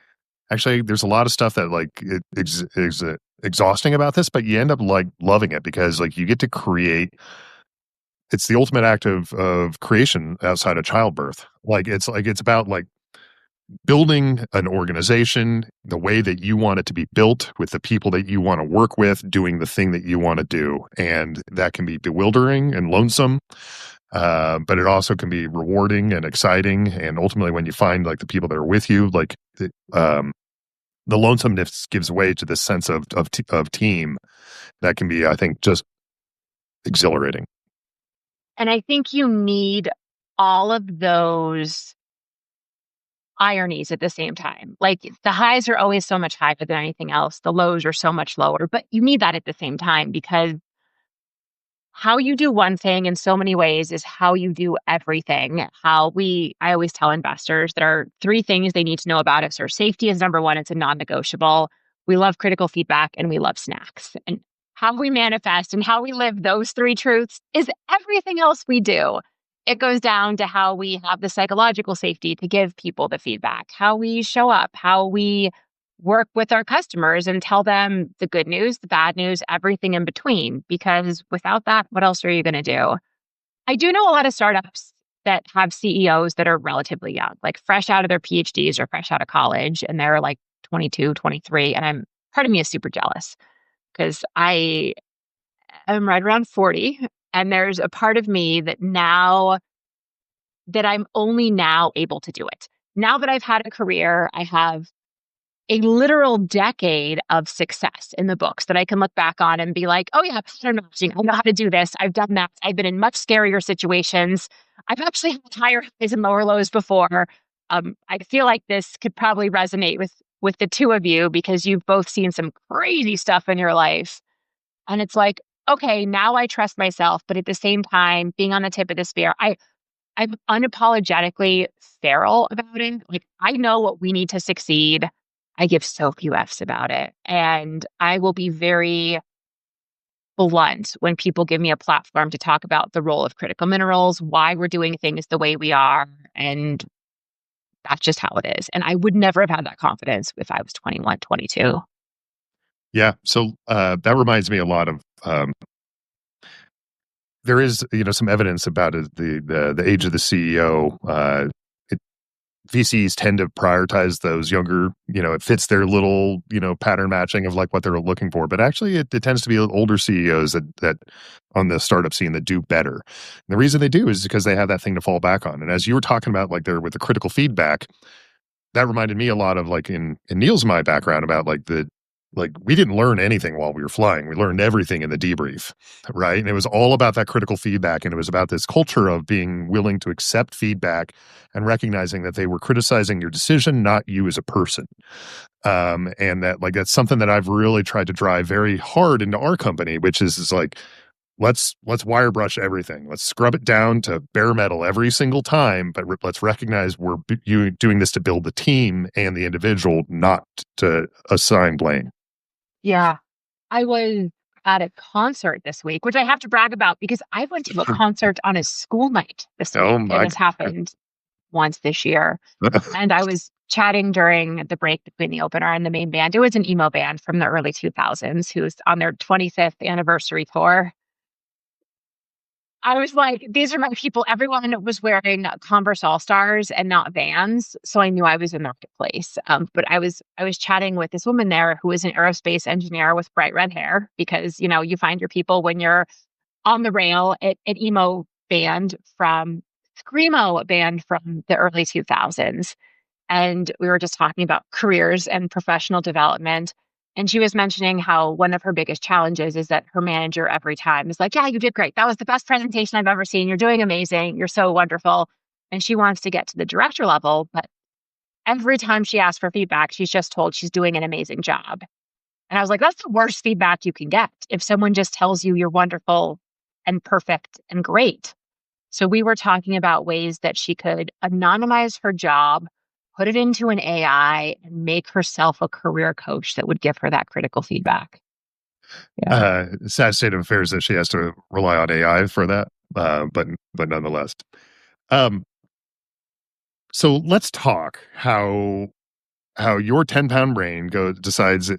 actually, there's a lot of stuff that is exhausting about this, but you end up loving it because you get to create. It's the ultimate act of creation outside of childbirth. It's about building an organization the way that you want it to be built with the people that you want to work with, doing the thing that you want to do. And that can be bewildering and lonesome. But it also can be rewarding and exciting. And ultimately, when you find the people that are with you, the lonesomeness gives way to this sense of team that can be, I think, just exhilarating. And I think you need all of those ironies at the same time. Like the highs are always so much higher than anything else. The lows are so much lower, but you need that at the same time because how you do one thing in so many ways is how you do everything. I always tell investors there are 3 things they need to know about us. Our safety is number 1. It's a non-negotiable. We love critical feedback and we love snacks. And how we manifest and how we live those 3 truths is everything else we do. It goes down to how we have the psychological safety to give people the feedback, how we show up, how we work with our customers and tell them the good news, the bad news, everything in between. Because without that, what else are you going to do? I do know a lot of startups that have CEOs that are relatively young, like fresh out of their PhDs or fresh out of college, and they're 22, 23. And part of me is super jealous. because I am right around 40. And there's a part of me that now that I'm only now able to do it. Now that I've had a career, I have a literal decade of success in the books that I can look back on and be like, oh yeah, pattern matching. I know how to do this. I've done that. I've been in much scarier situations. I've actually had higher highs and lower lows before. I feel like this could probably resonate with the two of you because you've both seen some crazy stuff in your life. And it's like, okay, now I trust myself, but at the same time, being on the tip of the spear, I'm unapologetically feral about it. Like, I know what we need to succeed. I give so few F's about it. And I will be very blunt when people give me a platform to talk about the role of critical minerals, why we're doing things the way we are. And that's just how it is. And I would never have had that confidence if I was 21, 22. Yeah. So that reminds me a lot of there is, some evidence about it, the age of the CEO. VCs tend to prioritize those younger, it fits their little, pattern matching of like what they're looking for. But actually, it tends to be older CEOs that on the startup scene that do better. And the reason they do is because they have that thing to fall back on. And as you were talking about, like there with the critical feedback, that reminded me a lot of like in Neil's my background about like we didn't learn anything while we were flying. We learned everything in the debrief, right? And it was all about that critical feedback. And it was about this culture of being willing to accept feedback and recognizing that they were criticizing your decision, not you as a person. And that like, that's something that I've really tried to drive very hard into our company, which is like, let's wire brush everything. Let's scrub it down to bare metal every single time, but let's recognize we're you doing this to build the team and the individual, not to assign blame. Yeah. I was at a concert this week, which I have to brag about because I went to a concert on a school night this Oh week. It my has happened once this year. And I was chatting during the break between the opener and the main band. It was an emo band from the early 2000s who's on their 25th anniversary tour. I was like, these are my people. Everyone was wearing Converse All Stars and not Vans, so I knew I was in the right place. But I was chatting with this woman there who is an aerospace engineer with bright red hair because you find your people when you're on the rail at an emo band from screamo band from the early 2000s. And we were just talking about careers and professional development. And she was mentioning how one of her biggest challenges is that her manager every time is like, yeah, you did great. That was the best presentation I've ever seen. You're doing amazing. You're so wonderful. And she wants to get to the director level. But every time she asks for feedback, she's just told she's doing an amazing job. And I was like, that's the worst feedback you can get if someone just tells you you're wonderful and perfect and great. So we were talking about ways that she could anonymize her job, put it into an AI, and make herself a career coach that would give her that critical feedback. Yeah. Sad state of affairs that she has to rely on AI for that, but nonetheless. So let's talk how your 10-pound brain decides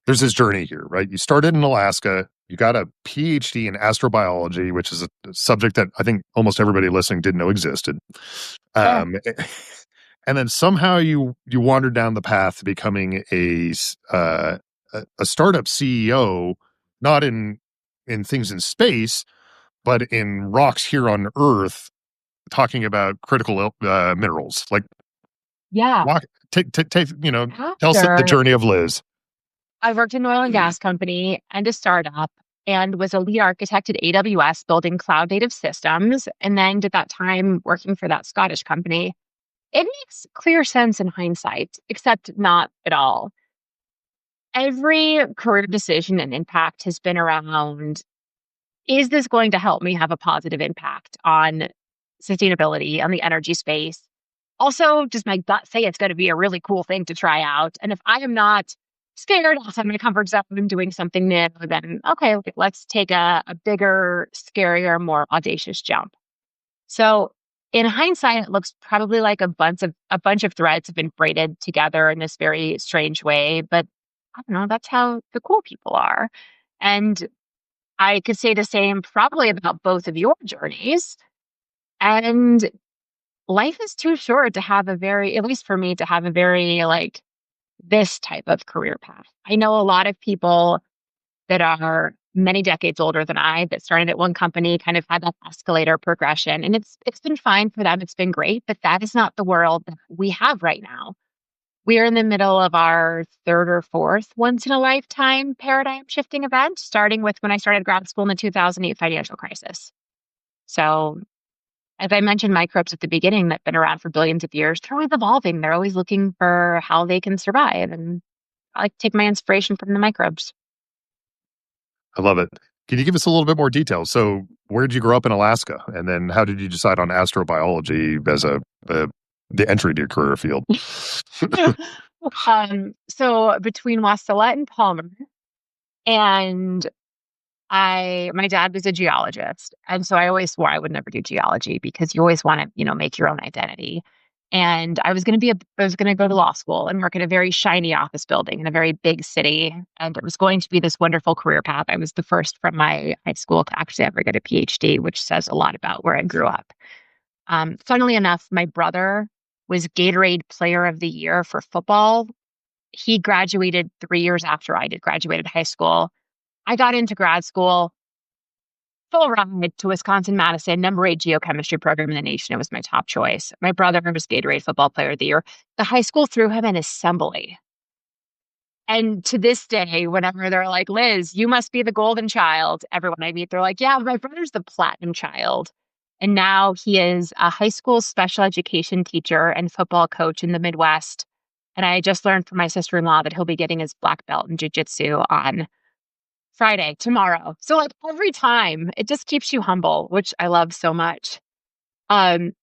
there's this journey here, right? You started in Alaska. You got a PhD in astrobiology, which is a subject that I think almost everybody listening didn't know existed. And then somehow you wandered down the path to becoming a startup CEO, not in things in space, but in rocks here on Earth, talking about critical minerals. Like, Yeah. take tell us the After journey of Liz. I worked in an oil and gas company and a startup and was a lead architect at AWS building cloud native systems. And then did that time working for that Scottish company. It makes clear sense in hindsight, except not at all. Every career decision and impact has been around, is this going to help me have a positive impact on sustainability, on the energy space? Also, does my gut say it's going to be a really cool thing to try out? And if I am not scared outside my comfort zone and doing something new, then okay, let's take a bigger, scarier, more audacious jump. So in hindsight, it looks probably like a bunch of threads have been braided together in this very strange way. But I don't know, that's how the cool people are. And I could say the same probably about both of your journeys. And life is too short to have a very, at least for me, to have a very like this type of career path. I know a lot of people that are many decades older than I that started at one company, kind of had that escalator progression. And it's been fine for them. It's been great, but that is not the world that we have right now. We are in the middle of our third or fourth once in a lifetime paradigm shifting event, starting with when I started grad school in the 2008 financial crisis. So, as I mentioned, microbes at the beginning that have been around for billions of years, they're always evolving. They're always looking for how they can survive. And I like to take my inspiration from the microbes. I love it. Can you give us a little bit more detail? So, where did you grow up in Alaska, and then how did you decide on astrobiology as the entry to your career field? So between Wasilla and Palmer, and my dad was a geologist, and so I always swore I would never do geology because you always want to, make your own identity. And I was going to go to law school and work in a very shiny office building in a very big city, and it was going to be this wonderful career path. I was the first from my high school to actually ever get a PhD, which says a lot about where I grew up. Funnily enough, my brother was Gatorade Player of the Year for football. He graduated 3 years after I did, graduated high school. I got into grad school, full ride to Wisconsin-Madison, #8 geochemistry program in the nation. It was my top choice. My brother was Gatorade Football Player of the Year. The high school threw him in assembly. And to this day, whenever they're like, Liz, you must be the golden child, everyone I meet, they're like, yeah, my brother's the platinum child. And now he is a high school special education teacher and football coach in the Midwest. And I just learned from my sister-in-law that he'll be getting his black belt in jiu-jitsu on Friday, tomorrow. So like every time, it just keeps you humble, which I love so much. Um,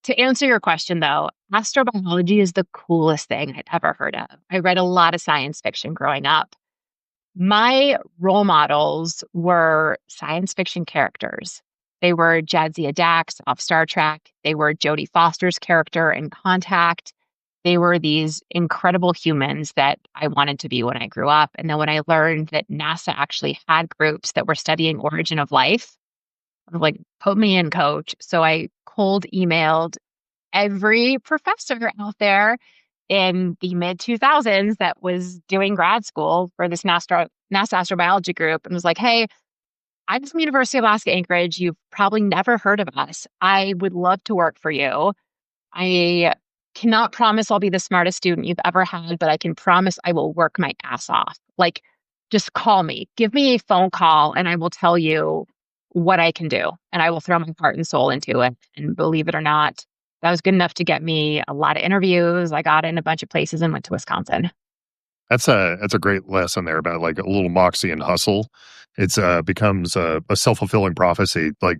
to answer your question though, astrobiology is the coolest thing I'd ever heard of. I read a lot of science fiction growing up. My role models were science fiction characters. They were Jadzia Dax off Star Trek. They were Jodie Foster's character in Contact. They were these incredible humans that I wanted to be when I grew up. And then when I learned that NASA actually had groups that were studying origin of life, I was like, put me in, coach. So I cold emailed every professor out there in the mid 2000s that was doing grad school for this NASA astrobiology group and was like, hey, I'm from University of Alaska Anchorage. You've probably never heard of us. I would love to work for you. I cannot promise I'll be the smartest student you've ever had, but I can promise I will work my ass off. Like, just call me, give me a phone call, and I will tell you what I can do. And I will throw my heart and soul into it. And believe it or not, that was good enough to get me a lot of interviews. I got in a bunch of places and went to Wisconsin. That's a great lesson there about like a little moxie and hustle. It's becomes a self-fulfilling prophecy. Like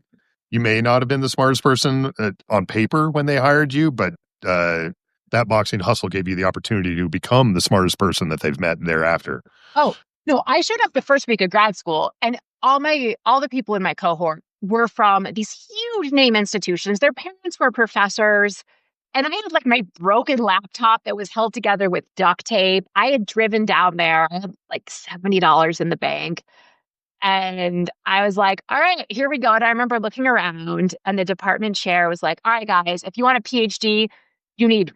you may not have been the smartest person on paper when they hired you, but that moxie and hustle gave you the opportunity to become the smartest person that they've met thereafter. Oh, no, I showed up the first week of grad school and all the people in my cohort were from these huge name institutions. Their parents were professors. And I had like my broken laptop that was held together with duct tape. I had driven down there. I had like $70 in the bank. And I was like, all right, here we go. And I remember looking around and the department chair was like, all right, guys, if you want a PhD, you need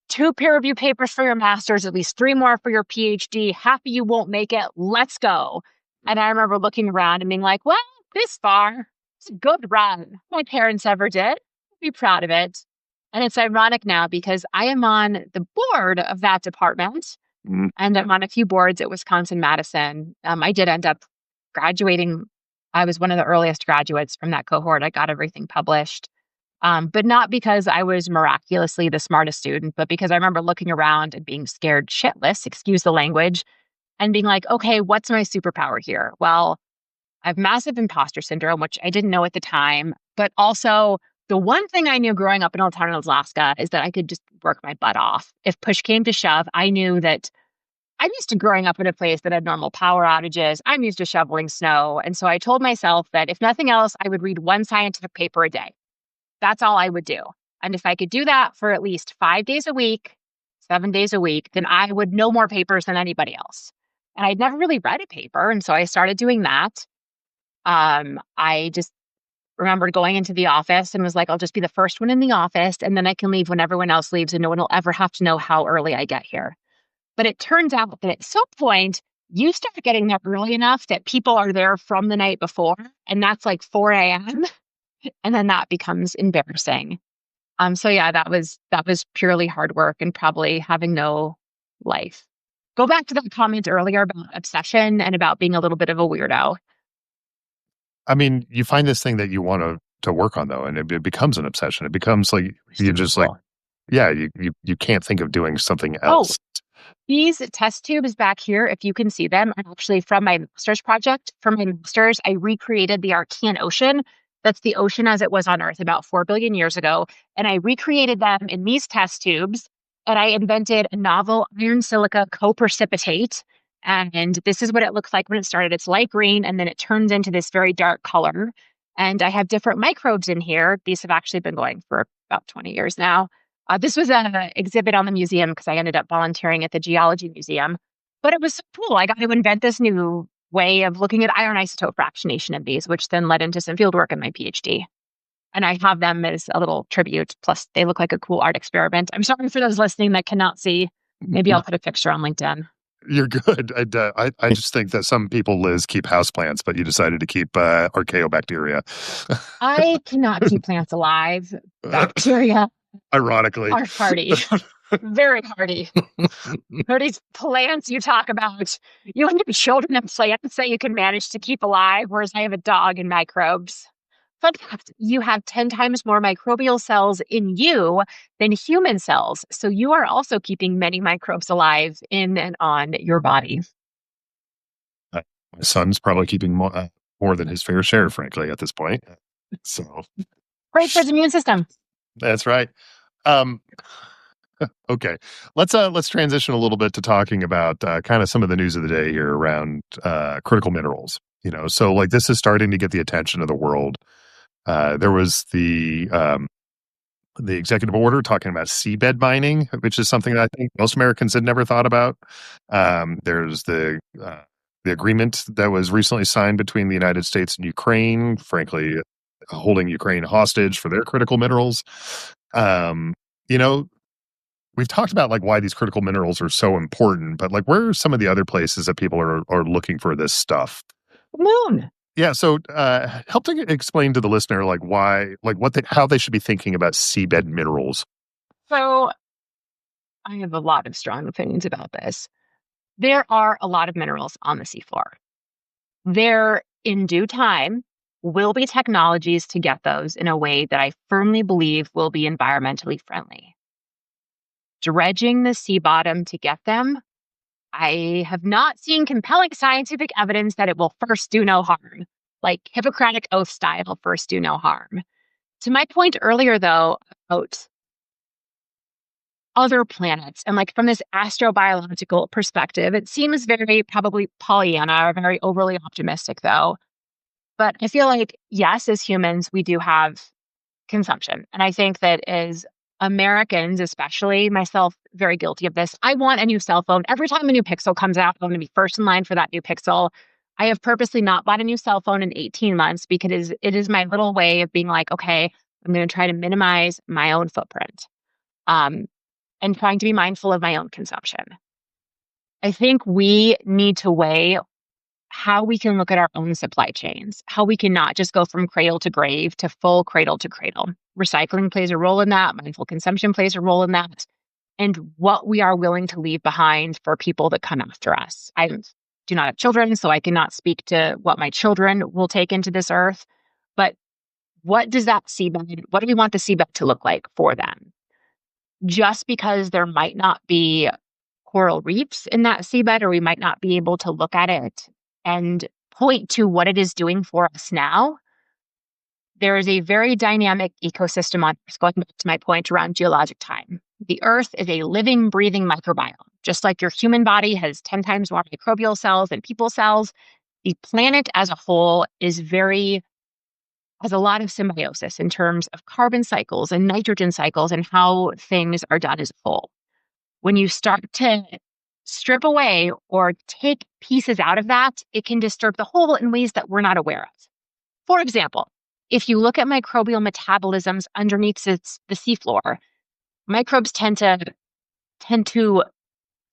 2 peer review papers for your master's, at least 3 more for your PhD. Half of you won't make it. Let's go. And I remember looking around and being like, well, this far, it's a good run. My parents ever did. Be proud of it. And it's ironic now because I am on the board of that department and I'm on a few boards at Wisconsin-Madison. I did end up graduating. I was one of the earliest graduates from that cohort. I got everything published, but not because I was miraculously the smartest student, but because I remember looking around and being scared shitless, excuse the language, and being like, okay, what's my superpower here? Well, I have massive imposter syndrome, which I didn't know at the time, but also the one thing I knew growing up in Old Town, Alaska, is that I could just work my butt off. If push came to shove, I knew that I'm used to growing up in a place that had normal power outages. I'm used to shoveling snow. And so I told myself that if nothing else, I would read 1 scientific paper a day. That's all I would do. And if I could do that for at least 5 days a week, 7 days a week, then I would know more papers than anybody else. And I'd never really read a paper. And so I started doing that. I just remembered going into the office and was like, I'll just be the first one in the office and then I can leave when everyone else leaves and no one will ever have to know how early I get here. But it turns out that at some point, you start getting there early enough that people are there from the night before, and that's like 4 a.m. And then that becomes embarrassing. So yeah, that was purely hard work and probably having no life. Go back to that comment earlier about obsession and about being a little bit of a weirdo. I mean, you find this thing that you want to work on though, and it becomes an obsession. It becomes like you just like, yeah, you can't think of doing something Oh, else. these test tubes back here, if you can see them, are actually from my master's project. For my master's, I recreated the Archean Ocean. That's the ocean as it was on Earth about 4 billion years ago. And I recreated them in these test tubes. And I invented a novel iron silica coprecipitate. And this is what it looks like when it started. It's light green, and then it turns into this very dark color. And I have different microbes in here. These have actually been going for about 20 years now. This was an exhibit on the museum because I ended up volunteering at the Geology Museum. But it was so cool. I got to invent this new way of looking at iron isotope fractionation of these, which then led into some field work in my PhD. And I have them as a little tribute. Plus, they look like a cool art experiment. I'm sorry for those listening that cannot see. Maybe I'll put a picture on LinkedIn. You're good. I just think that some people, Liz, keep houseplants, but you decided to keep archaeobacteria. I cannot keep plants alive. Bacteria Ironically. are hardy. Very hardy. These plants you talk about, you and your children have plants that you can manage to keep alive, whereas I have a dog and microbes. Fun fact, you have 10 times more microbial cells in you than human cells. So you are also keeping many microbes alive in and on your body. My son's probably keeping more than his fair share, frankly, at this point. So Great for his immune system. that's right. Okay, let's transition a little bit to talking about kind of some of the news of the day here around critical minerals. So like this is starting to get the attention of the world. There was the executive order talking about seabed mining, which is something that I think most Americans had never thought about. There's the agreement that was recently signed between the United States and Ukraine, frankly, holding Ukraine hostage for their critical minerals. We've talked about like why these critical minerals are so important, but like where are some of the other places that people are looking for this stuff? Moon. Yeah, so help to explain to the listener like why, like how they should be thinking about seabed minerals. So I have a lot of strong opinions about this. There are a lot of minerals on the seafloor. There, in due time, will be technologies to get those in a way that I firmly believe will be environmentally friendly. Dredging the sea bottom to get them, I have not seen compelling scientific evidence that it will first do no harm, like Hippocratic Oath style, first do no harm. To my point earlier, though, about other planets, and like from this astrobiological perspective, it seems very probably Pollyanna or very overly optimistic, though. But I feel like, yes, as humans, we do have consumption. And I think that as Americans, especially myself, very guilty of this. I want a new cell phone. Every time a new Pixel comes out, I'm going to be first in line for that new Pixel. I have purposely not bought a new cell phone in 18 months because it is my little way of being like, okay, I'm going to try to minimize my own footprint and trying to be mindful of my own consumption. I think we need to weigh how we can look at our own supply chains, how we can not just go from cradle to grave to full cradle to cradle. Recycling plays a role in that. Mindful consumption plays a role in that. And what we are willing to leave behind for people that come after us. I do not have children, so I cannot speak to what my children will take into this earth. But what does that seabed, what do we want the seabed to look like for them? Just because there might not be coral reefs in that seabed, or we might not be able to look at it and point to what it is doing for us now, there is a very dynamic ecosystem on Earth, going back to my point around geologic time. The Earth is a living, breathing microbiome. Just like your human body has 10 times more microbial cells than people cells, the planet as a whole has a lot of symbiosis in terms of carbon cycles and nitrogen cycles and how things are done as a whole. When you start to strip away or take pieces out of that, it can disturb the whole in ways that we're not aware of. For example, if you look at microbial metabolisms underneath the seafloor, microbes tend to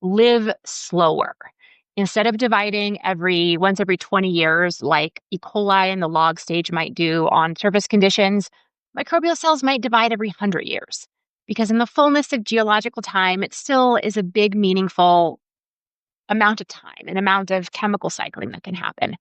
live slower. Instead of dividing once every 20 years, like E. coli in the log stage might do on surface conditions, microbial cells might divide every 100 years. Because in the fullness of geological time, it still is a big, meaningful amount of time, an amount of chemical cycling that can happen.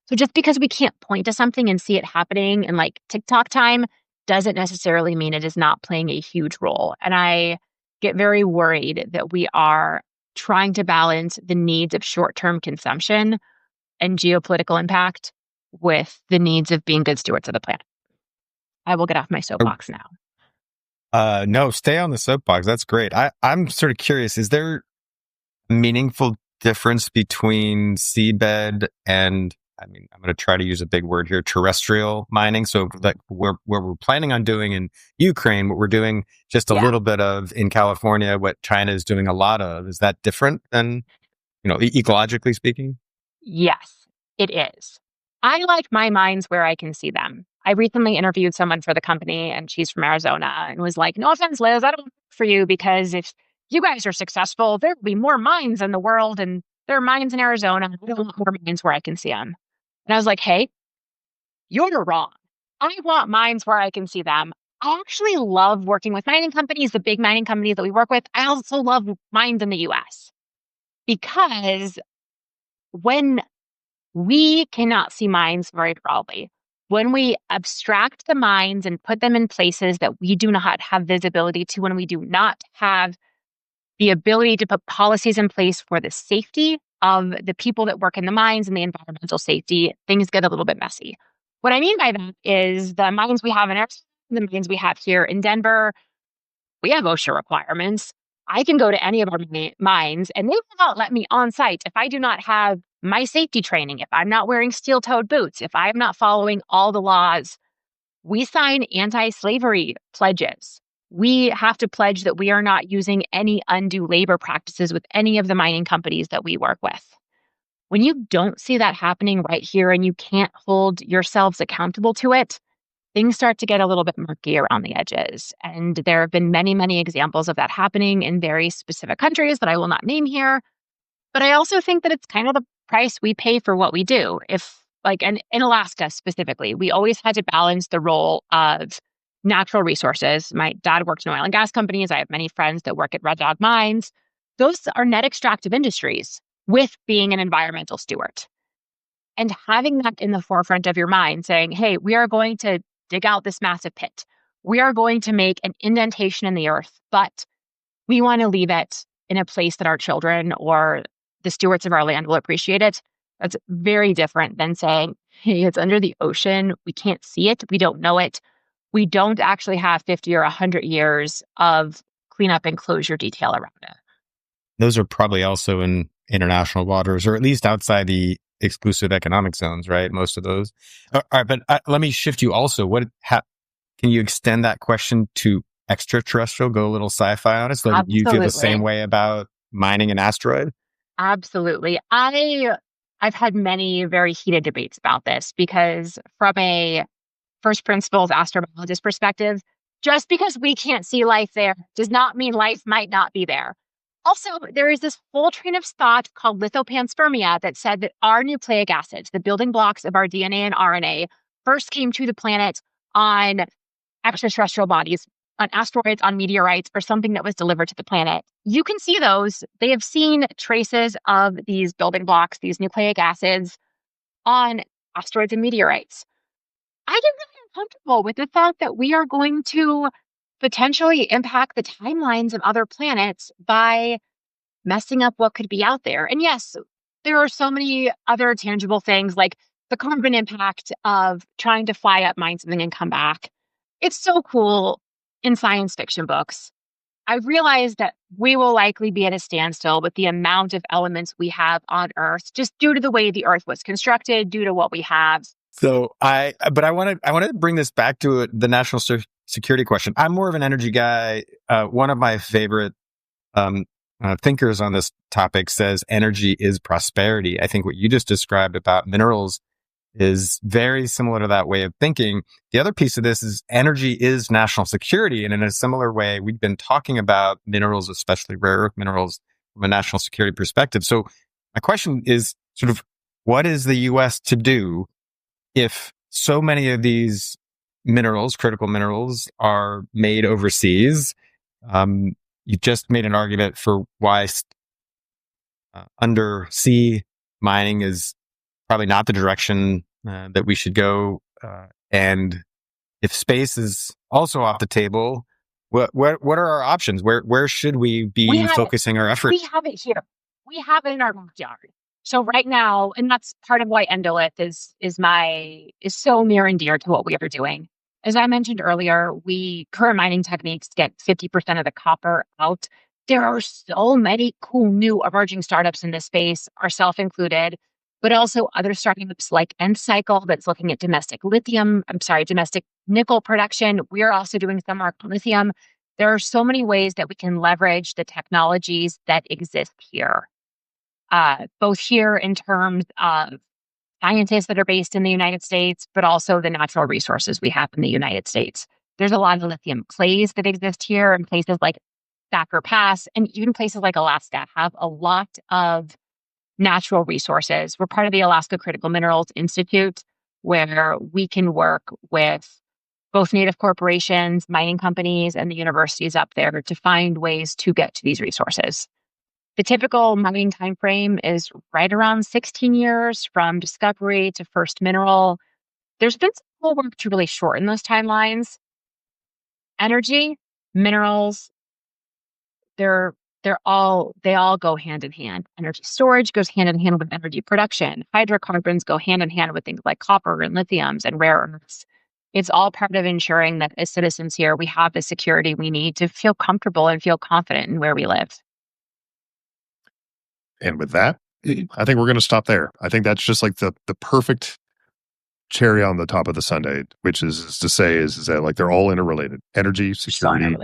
So just because we can't point to something and see it happening in like TikTok time doesn't necessarily mean it is not playing a huge role. And I get very worried that we are trying to balance the needs of short-term consumption and geopolitical impact with the needs of being good stewards of the planet. I will get off my soapbox now. No, stay on the soapbox. That's great. I'm sort of curious, is there a meaningful difference between seabed and, I mean, I'm going to try to use a big word here, terrestrial mining? So like where we're planning on doing in Ukraine, what we're doing just a little bit of in California, what China is doing a lot of, is that different than, ecologically speaking? Yes, it is. I like my mines where I can see them. I recently interviewed someone for the company, and she's from Arizona, and was like, no offense, Liz, I don't work for you because if you guys are successful, there will be more mines in the world, and there are mines in Arizona. I don't want more mines where I can see them. And I was like, hey, you're wrong. I want mines where I can see them. I actually love working with mining companies, the big mining companies that we work with. I also love mines in the US because when we cannot see mines very broadly, when we abstract the mines and put them in places that we do not have visibility to, when we do not have the ability to put policies in place for the safety of the people that work in the mines and the environmental safety, things get a little bit messy. What I mean by that is the mines we have in Arizona, the mines we have here in Denver, we have OSHA requirements. I can go to any of our mines and they will not let me on site if I do not have my safety training, if I'm not wearing steel-toed boots, if I am not following all the laws. We sign anti-slavery pledges. We have to pledge that we are not using any undue labor practices with any of the mining companies that we work with. When you don't see that happening right here and you can't hold yourselves accountable to it, things start to get a little bit murky around the edges. And there have been many, many examples of that happening in very specific countries that I will not name here. But I also think that it's kind of the price we pay for what we do. In Alaska specifically, we always had to balance the role of natural resources. My dad worked in oil and gas companies. I have many friends that work at Red Dog Mines. Those are net extractive industries with being an environmental steward. And having that in the forefront of your mind, saying, hey, we are going to dig out this massive pit. We are going to make an indentation in the earth, but we want to leave it in a place that our children or the stewards of our land will appreciate it. That's very different than saying, hey, it's under the ocean. We can't see it. We don't know it. We don't actually have 50 or 100 years of cleanup and closure detail around it. Those are probably also in international waters, or at least outside the exclusive economic zones, right? Most of those. All right, but let me shift you also. Can you extend that question to extraterrestrial? Go a little sci-fi on it. So Absolutely. You feel the same way about mining an asteroid? Absolutely. I've had many very heated debates about this because from a first principles astrobiologist perspective, just because we can't see life there does not mean life might not be there. Also, there is this whole train of thought called lithopanspermia that said that our nucleic acids, the building blocks of our DNA and RNA, first came to the planet on extraterrestrial bodies, on asteroids, on meteorites, or something that was delivered to the planet. You can see those. They have seen traces of these building blocks, these nucleic acids, on asteroids and meteorites. I get really uncomfortable with the fact that we are going to potentially impact the timelines of other planets by messing up what could be out there. And yes, there are so many other tangible things like the carbon impact of trying to fly up, mine something, and come back. It's so cool in science fiction books. I realize that we will likely be at a standstill with the amount of elements we have on Earth, just due to the way the Earth was constructed, due to what we have. So I want to bring this back to the national security question. I'm more of an energy guy. One of my favorite thinkers on this topic says energy is prosperity. I think what you just described about minerals is very similar to that way of thinking. The other piece of this is energy is national security. And in a similar way, we've been talking about minerals, especially rare earth minerals, from a national security perspective. So my question is sort of, what is the U.S. to do if so many of these minerals, critical minerals, are made overseas? You just made an argument for why undersea mining is probably not the direction that we should go. And if space is also off the table, what are our options? Where should we be focusing our effort? We have it here. We have it in our backyard. So right now, and that's part of why Endolith is so near and dear to what we are doing. As I mentioned earlier, current mining techniques get 50% of the copper out. There are so many cool new emerging startups in this space, ourselves included, but also other startups like Endcycle that's looking at domestic nickel production. We're also doing some work on lithium. There are so many ways that we can leverage the technologies that exist here, both here in terms of scientists that are based in the United States, but also the natural resources we have in the United States. There's a lot of lithium clays that exist here, and places like Thacker Pass and even places like Alaska have a lot of natural resources. We're part of the Alaska Critical Minerals Institute, where we can work with both native corporations, mining companies, and the universities up there to find ways to get to these resources. The typical mining time frame is right around 16 years from discovery to first mineral. There's been some cool work to really shorten those timelines. Energy, minerals, they all go hand in hand. Energy storage goes hand in hand with energy production. Hydrocarbons go hand in hand with things like copper and lithiums and rare earths. It's all part of ensuring that as citizens here, we have the security we need to feel comfortable and feel confident in where we live. And with that, I think we're going to stop there. I think that's just like the perfect cherry on the top of the sundae, which is that like they're all interrelated. Energy, security,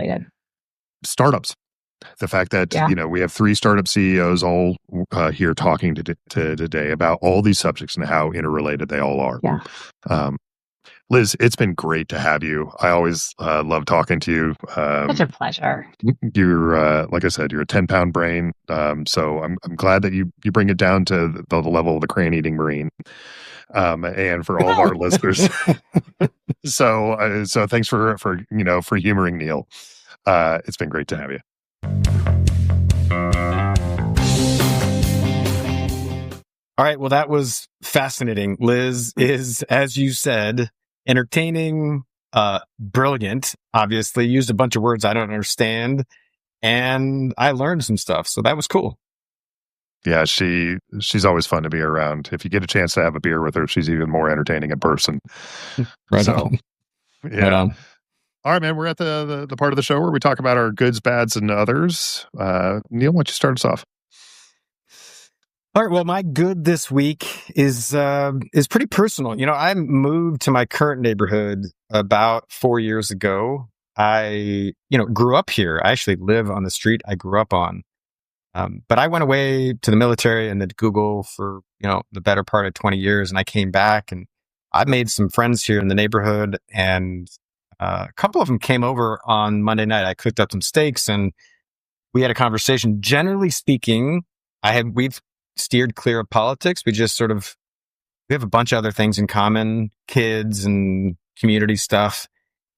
startups. The fact that, we have 3 startup CEOs all here talking today about all these subjects and how interrelated they all are. Yeah. Liz, it's been great to have you. I always love talking to you. Such a pleasure. You're, like I said, you're a 10-pound brain. So I'm glad that you bring it down to the level of the crane-eating Marine. And for all of our listeners. So thanks for humoring Neil. It's been great to have you. All right. Well, that was fascinating. Liz is, as you said, entertaining, brilliant, obviously used a bunch of words I don't understand. And I learned some stuff. So that was cool. Yeah, she's always fun to be around. If you get a chance to have a beer with her, she's even more entertaining in person. Right on. Yeah. Right on. All right, man. We're at the part of the show where we talk about our goods, bads, and others. Neil, why don't you start us off? All right. Well, my good this week is pretty personal. I moved to my current neighborhood about 4 years ago. I, grew up here. I actually live on the street I grew up on. But I went away to the military and then to Google for, the better part of 20 years. And I came back and I made some friends here in the neighborhood, and a couple of them came over on Monday night. I cooked up some steaks and we had a conversation. Generally speaking, we've steered clear of politics. We just we have a bunch of other things in common, kids and community stuff.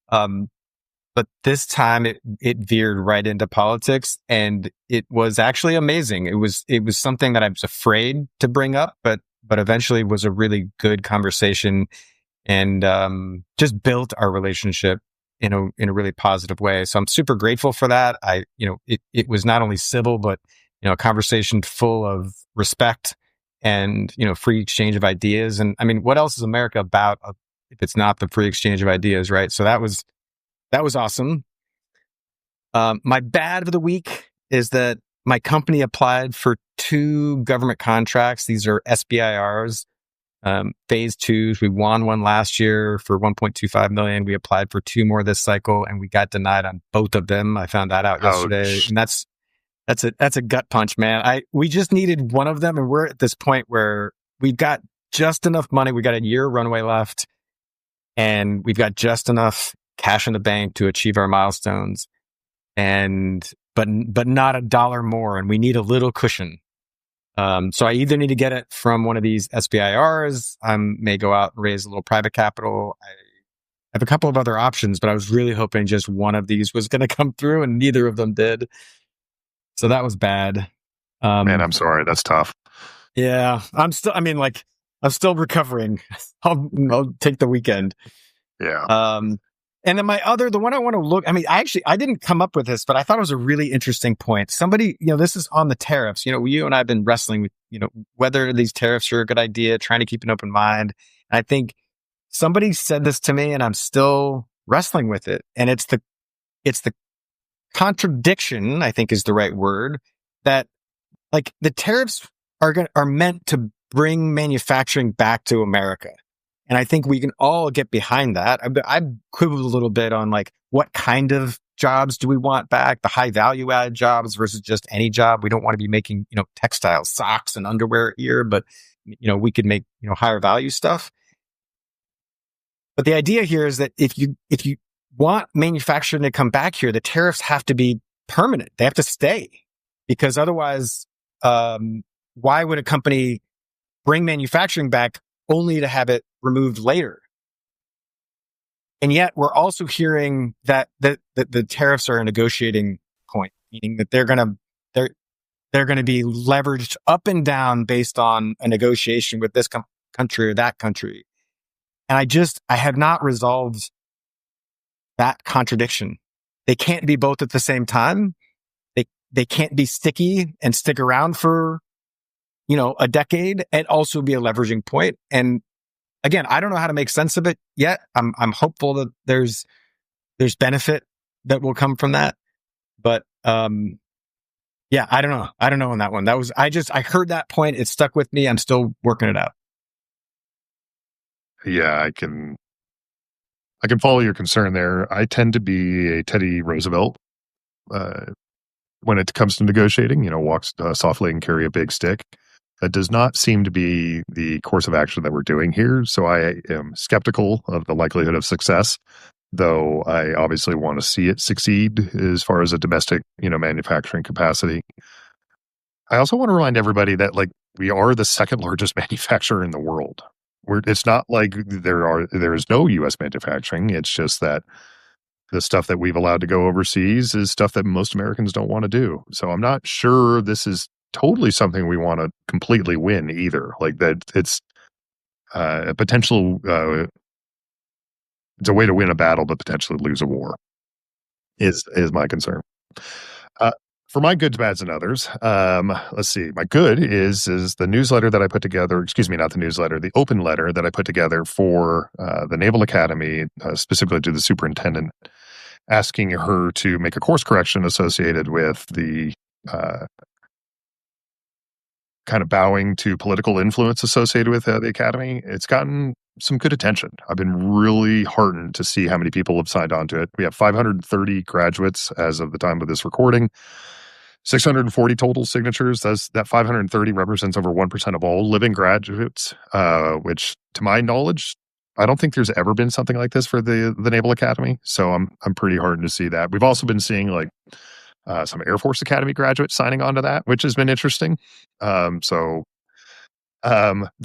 But this time it veered right into politics, and it was actually amazing. It was something that I was afraid to bring up, but eventually was a really good conversation, and just built our relationship in a really positive way. So I'm super grateful for that. It was not only civil, but a conversation full of respect and free exchange of ideas. And I mean, what else is America about if it's not the free exchange of ideas, right? So that was awesome. My bad of the week is that my company applied for 2 government contracts. These are SBIRs, phase 2s. We won one last year for $1.25 million. We applied for 2 more this cycle, and we got denied on both of them. I found that out yesterday, and that's a gut punch, man. We just needed one of them, and we're at this point where we've got just enough money. We got a year runway left, and we've got just enough cash in the bank to achieve our milestones. And but not $1 more, and we need a little cushion. So I either need to get it from one of these SBIRs, I may go out and raise a little private capital. I have a couple of other options, but I was really hoping just one of these was going to come through, and neither of them did. So that was bad. Man, I'm sorry. That's tough. Yeah, I'm still recovering. I'll take the weekend. Yeah. And then the one I want to look, I didn't come up with this, but I thought it was a really interesting point. Somebody, this is on the tariffs. You and I have been wrestling with, whether these tariffs are a good idea, trying to keep an open mind. And I think somebody said this to me, and I'm still wrestling with it. And it's the contradiction, I think is the right word, that like the tariffs are meant to bring manufacturing back to America. And I think we can all get behind that. I've quibbled a little bit on like what kind of jobs do we want back, the high value added jobs versus just any job. We don't want to be making, textiles, socks and underwear here, but we could make, higher value stuff. But the idea here is that if you want manufacturing to come back here, the tariffs have to be permanent. They have to stay, because otherwise, why would a company bring manufacturing back only to have it removed later? And yet we're also hearing that the tariffs are a negotiating point, meaning that they're going to be leveraged up and down based on a negotiation with this country or that country. And I have not resolved that contradiction. They can't be both at the same time. They can't be sticky and stick around for, a decade and also be a leveraging point. And again, I don't know how to make sense of it yet. I'm hopeful that there's benefit that will come from that. But yeah, I don't know. I don't know on that one. I heard that point. It stuck with me. I'm still working it out. Yeah, I can follow your concern there. I tend to be a Teddy Roosevelt when it comes to negotiating. Walk softly and carry a big stick. That does not seem to be the course of action that we're doing here. So I am skeptical of the likelihood of success, though I obviously want to see it succeed as far as a domestic, manufacturing capacity. I also want to remind everybody that we are the second largest manufacturer in the world. It's not like there is no U.S. manufacturing. It's just that the stuff that we've allowed to go overseas is stuff that most Americans don't want to do. So I'm not sure this is totally something we want to completely win either. Like that, it's a potential. It's a way to win a battle, but potentially lose a war. Is my concern. For my goods, bads, and others, let's see. My good is the newsletter that I put together. Excuse me, not the newsletter, the open letter that I put together for the Naval Academy, specifically to the superintendent, asking her to make a course correction associated with the kind of bowing to political influence associated with the Academy. It's gotten some good attention. I've been really heartened to see how many people have signed on to it. We have 530 graduates as of the time of this recording. 640 total signatures. That 530 represents over 1% of all living graduates, which, to my knowledge, I don't think there's ever been something like this for the Naval Academy. So I'm pretty heartened to see that. We've also been seeing some Air Force Academy graduates signing on to that, which has been interesting. The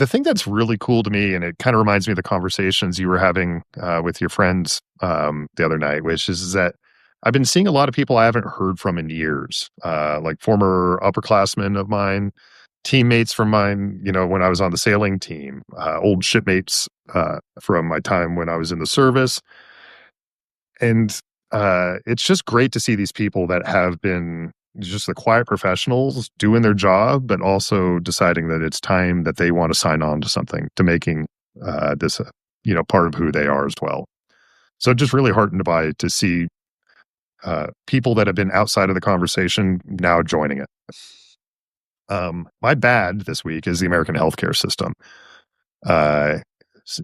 thing that's really cool to me, and it kind of reminds me of the conversations you were having with your friends the other night, which is that I've been seeing a lot of people I haven't heard from in years, like former upperclassmen of mine, teammates from mine, when I was on the sailing team, old shipmates from my time when I was in the service. And it's just great to see these people that have been just the quiet professionals doing their job, but also deciding that it's time that they want to sign on to something, to making this, part of who they are as well. So just really heartened to see people that have been outside of the conversation now joining it. My bad this week is the American healthcare system.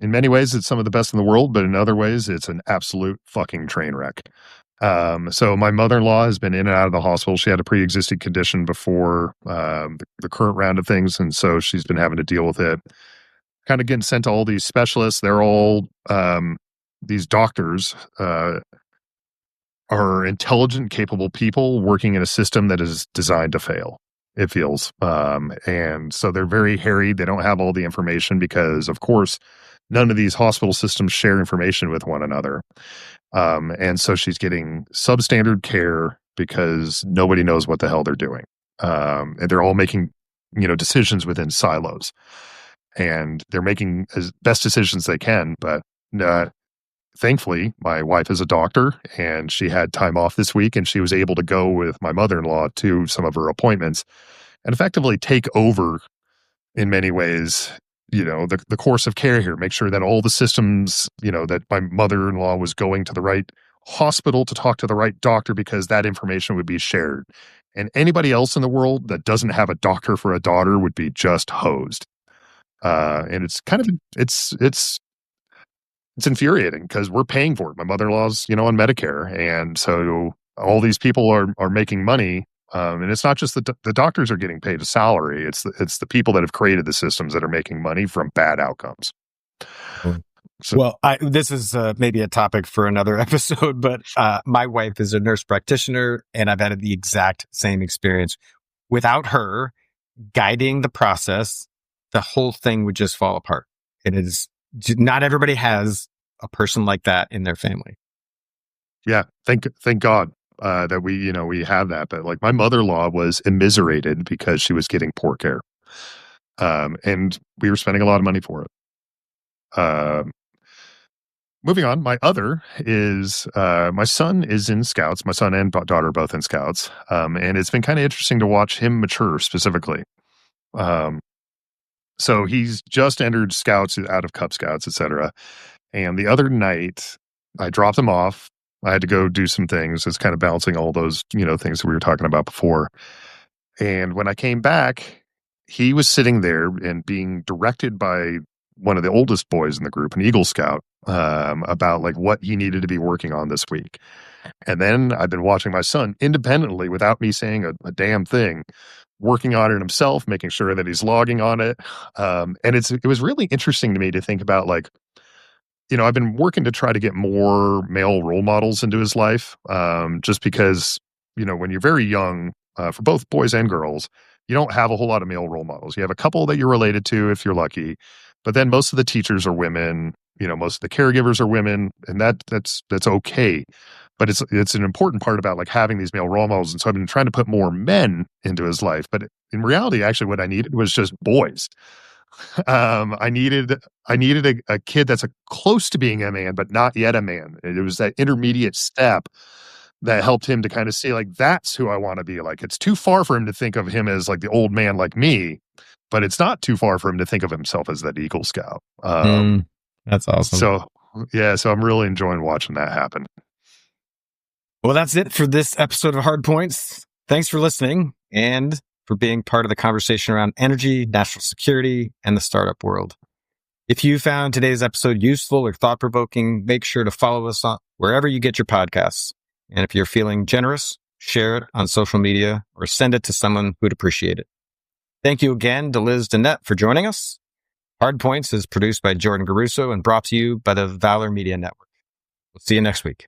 In many ways, it's some of the best in the world, but in other ways, it's an absolute fucking train wreck. So my mother-in-law has been in and out of the hospital. She had a pre-existing condition before the current round of things, and so she's been having to deal with it. Kind of getting sent to all these specialists. They're all these doctors are intelligent, capable people working in a system that is designed to fail. It feels. And so they're very harried. They don't have all the information because, of course, none of these hospital systems share information with one another. And so she's getting substandard care because nobody knows what the hell they're doing. And they're all making, decisions within silos. And they're making as best decisions they can. But thankfully, my wife is a doctor and she had time off this week and she was able to go with my mother-in-law to some of her appointments and effectively take over in many ways, the course of care here, make sure that all the systems, that my mother-in-law was going to the right hospital to talk to the right doctor because that information would be shared. And anybody else in the world that doesn't have a doctor for a daughter would be just hosed. And it's kind of, it's infuriating because we're paying for it. My mother-in-law's, on Medicare. And so all these people are making money. And it's not just the doctors are getting paid a salary. It's the people that have created the systems that are making money from bad outcomes. So, well, this is maybe a topic for another episode, but my wife is a nurse practitioner and I've had the exact same experience. Without her guiding the process, the whole thing would just fall apart. It is not everybody has a person like that in their family. Yeah. Thank God. That we have that, but like my mother-in-law was immiserated because she was getting poor care, and we were spending a lot of money for it. Moving on, my other is my son is in Scouts. My son and daughter are both in Scouts, and it's been kind of interesting to watch him mature specifically. So he's just entered Scouts out of Cub Scouts, etc. And the other night, I dropped him off. I had to go do some things. It's kind of balancing all those, things that we were talking about before. And when I came back, he was sitting there and being directed by one of the oldest boys in the group, an Eagle Scout, about like what he needed to be working on this week. And then I've been watching my son independently without me saying a damn thing, working on it himself, making sure that he's logging on it. And it was really interesting to me to think about like, I've been working to try to get more male role models into his life, just because, when you're very young, for both boys and girls, you don't have a whole lot of male role models. You have a couple that you're related to if you're lucky, but then most of the teachers are women, most of the caregivers are women, and that's okay. But it's an important part about like having these male role models. And so I've been trying to put more men into his life, but in reality, actually what I needed was just boys. I needed a kid that's close to being a man, but not yet a man. It was that intermediate step that helped him to kind of say, like, that's who I want to be like. It's too far for him to think of him as like the old man like me, but it's not too far for him to think of himself as that Eagle Scout. That's awesome. So I'm really enjoying watching that happen. Well, that's it for this episode of Hardpoints. Thanks for listening and for being part of the conversation around energy, national security, and the startup world. If you found today's episode useful or thought-provoking, make sure to follow us on wherever you get your podcasts. And if you're feeling generous, share it on social media or send it to someone who'd appreciate it. Thank you again to Liz Dennett for joining us. Hardpoints is produced by Jordan Garuso and brought to you by the Valor Media Network. We'll see you next week.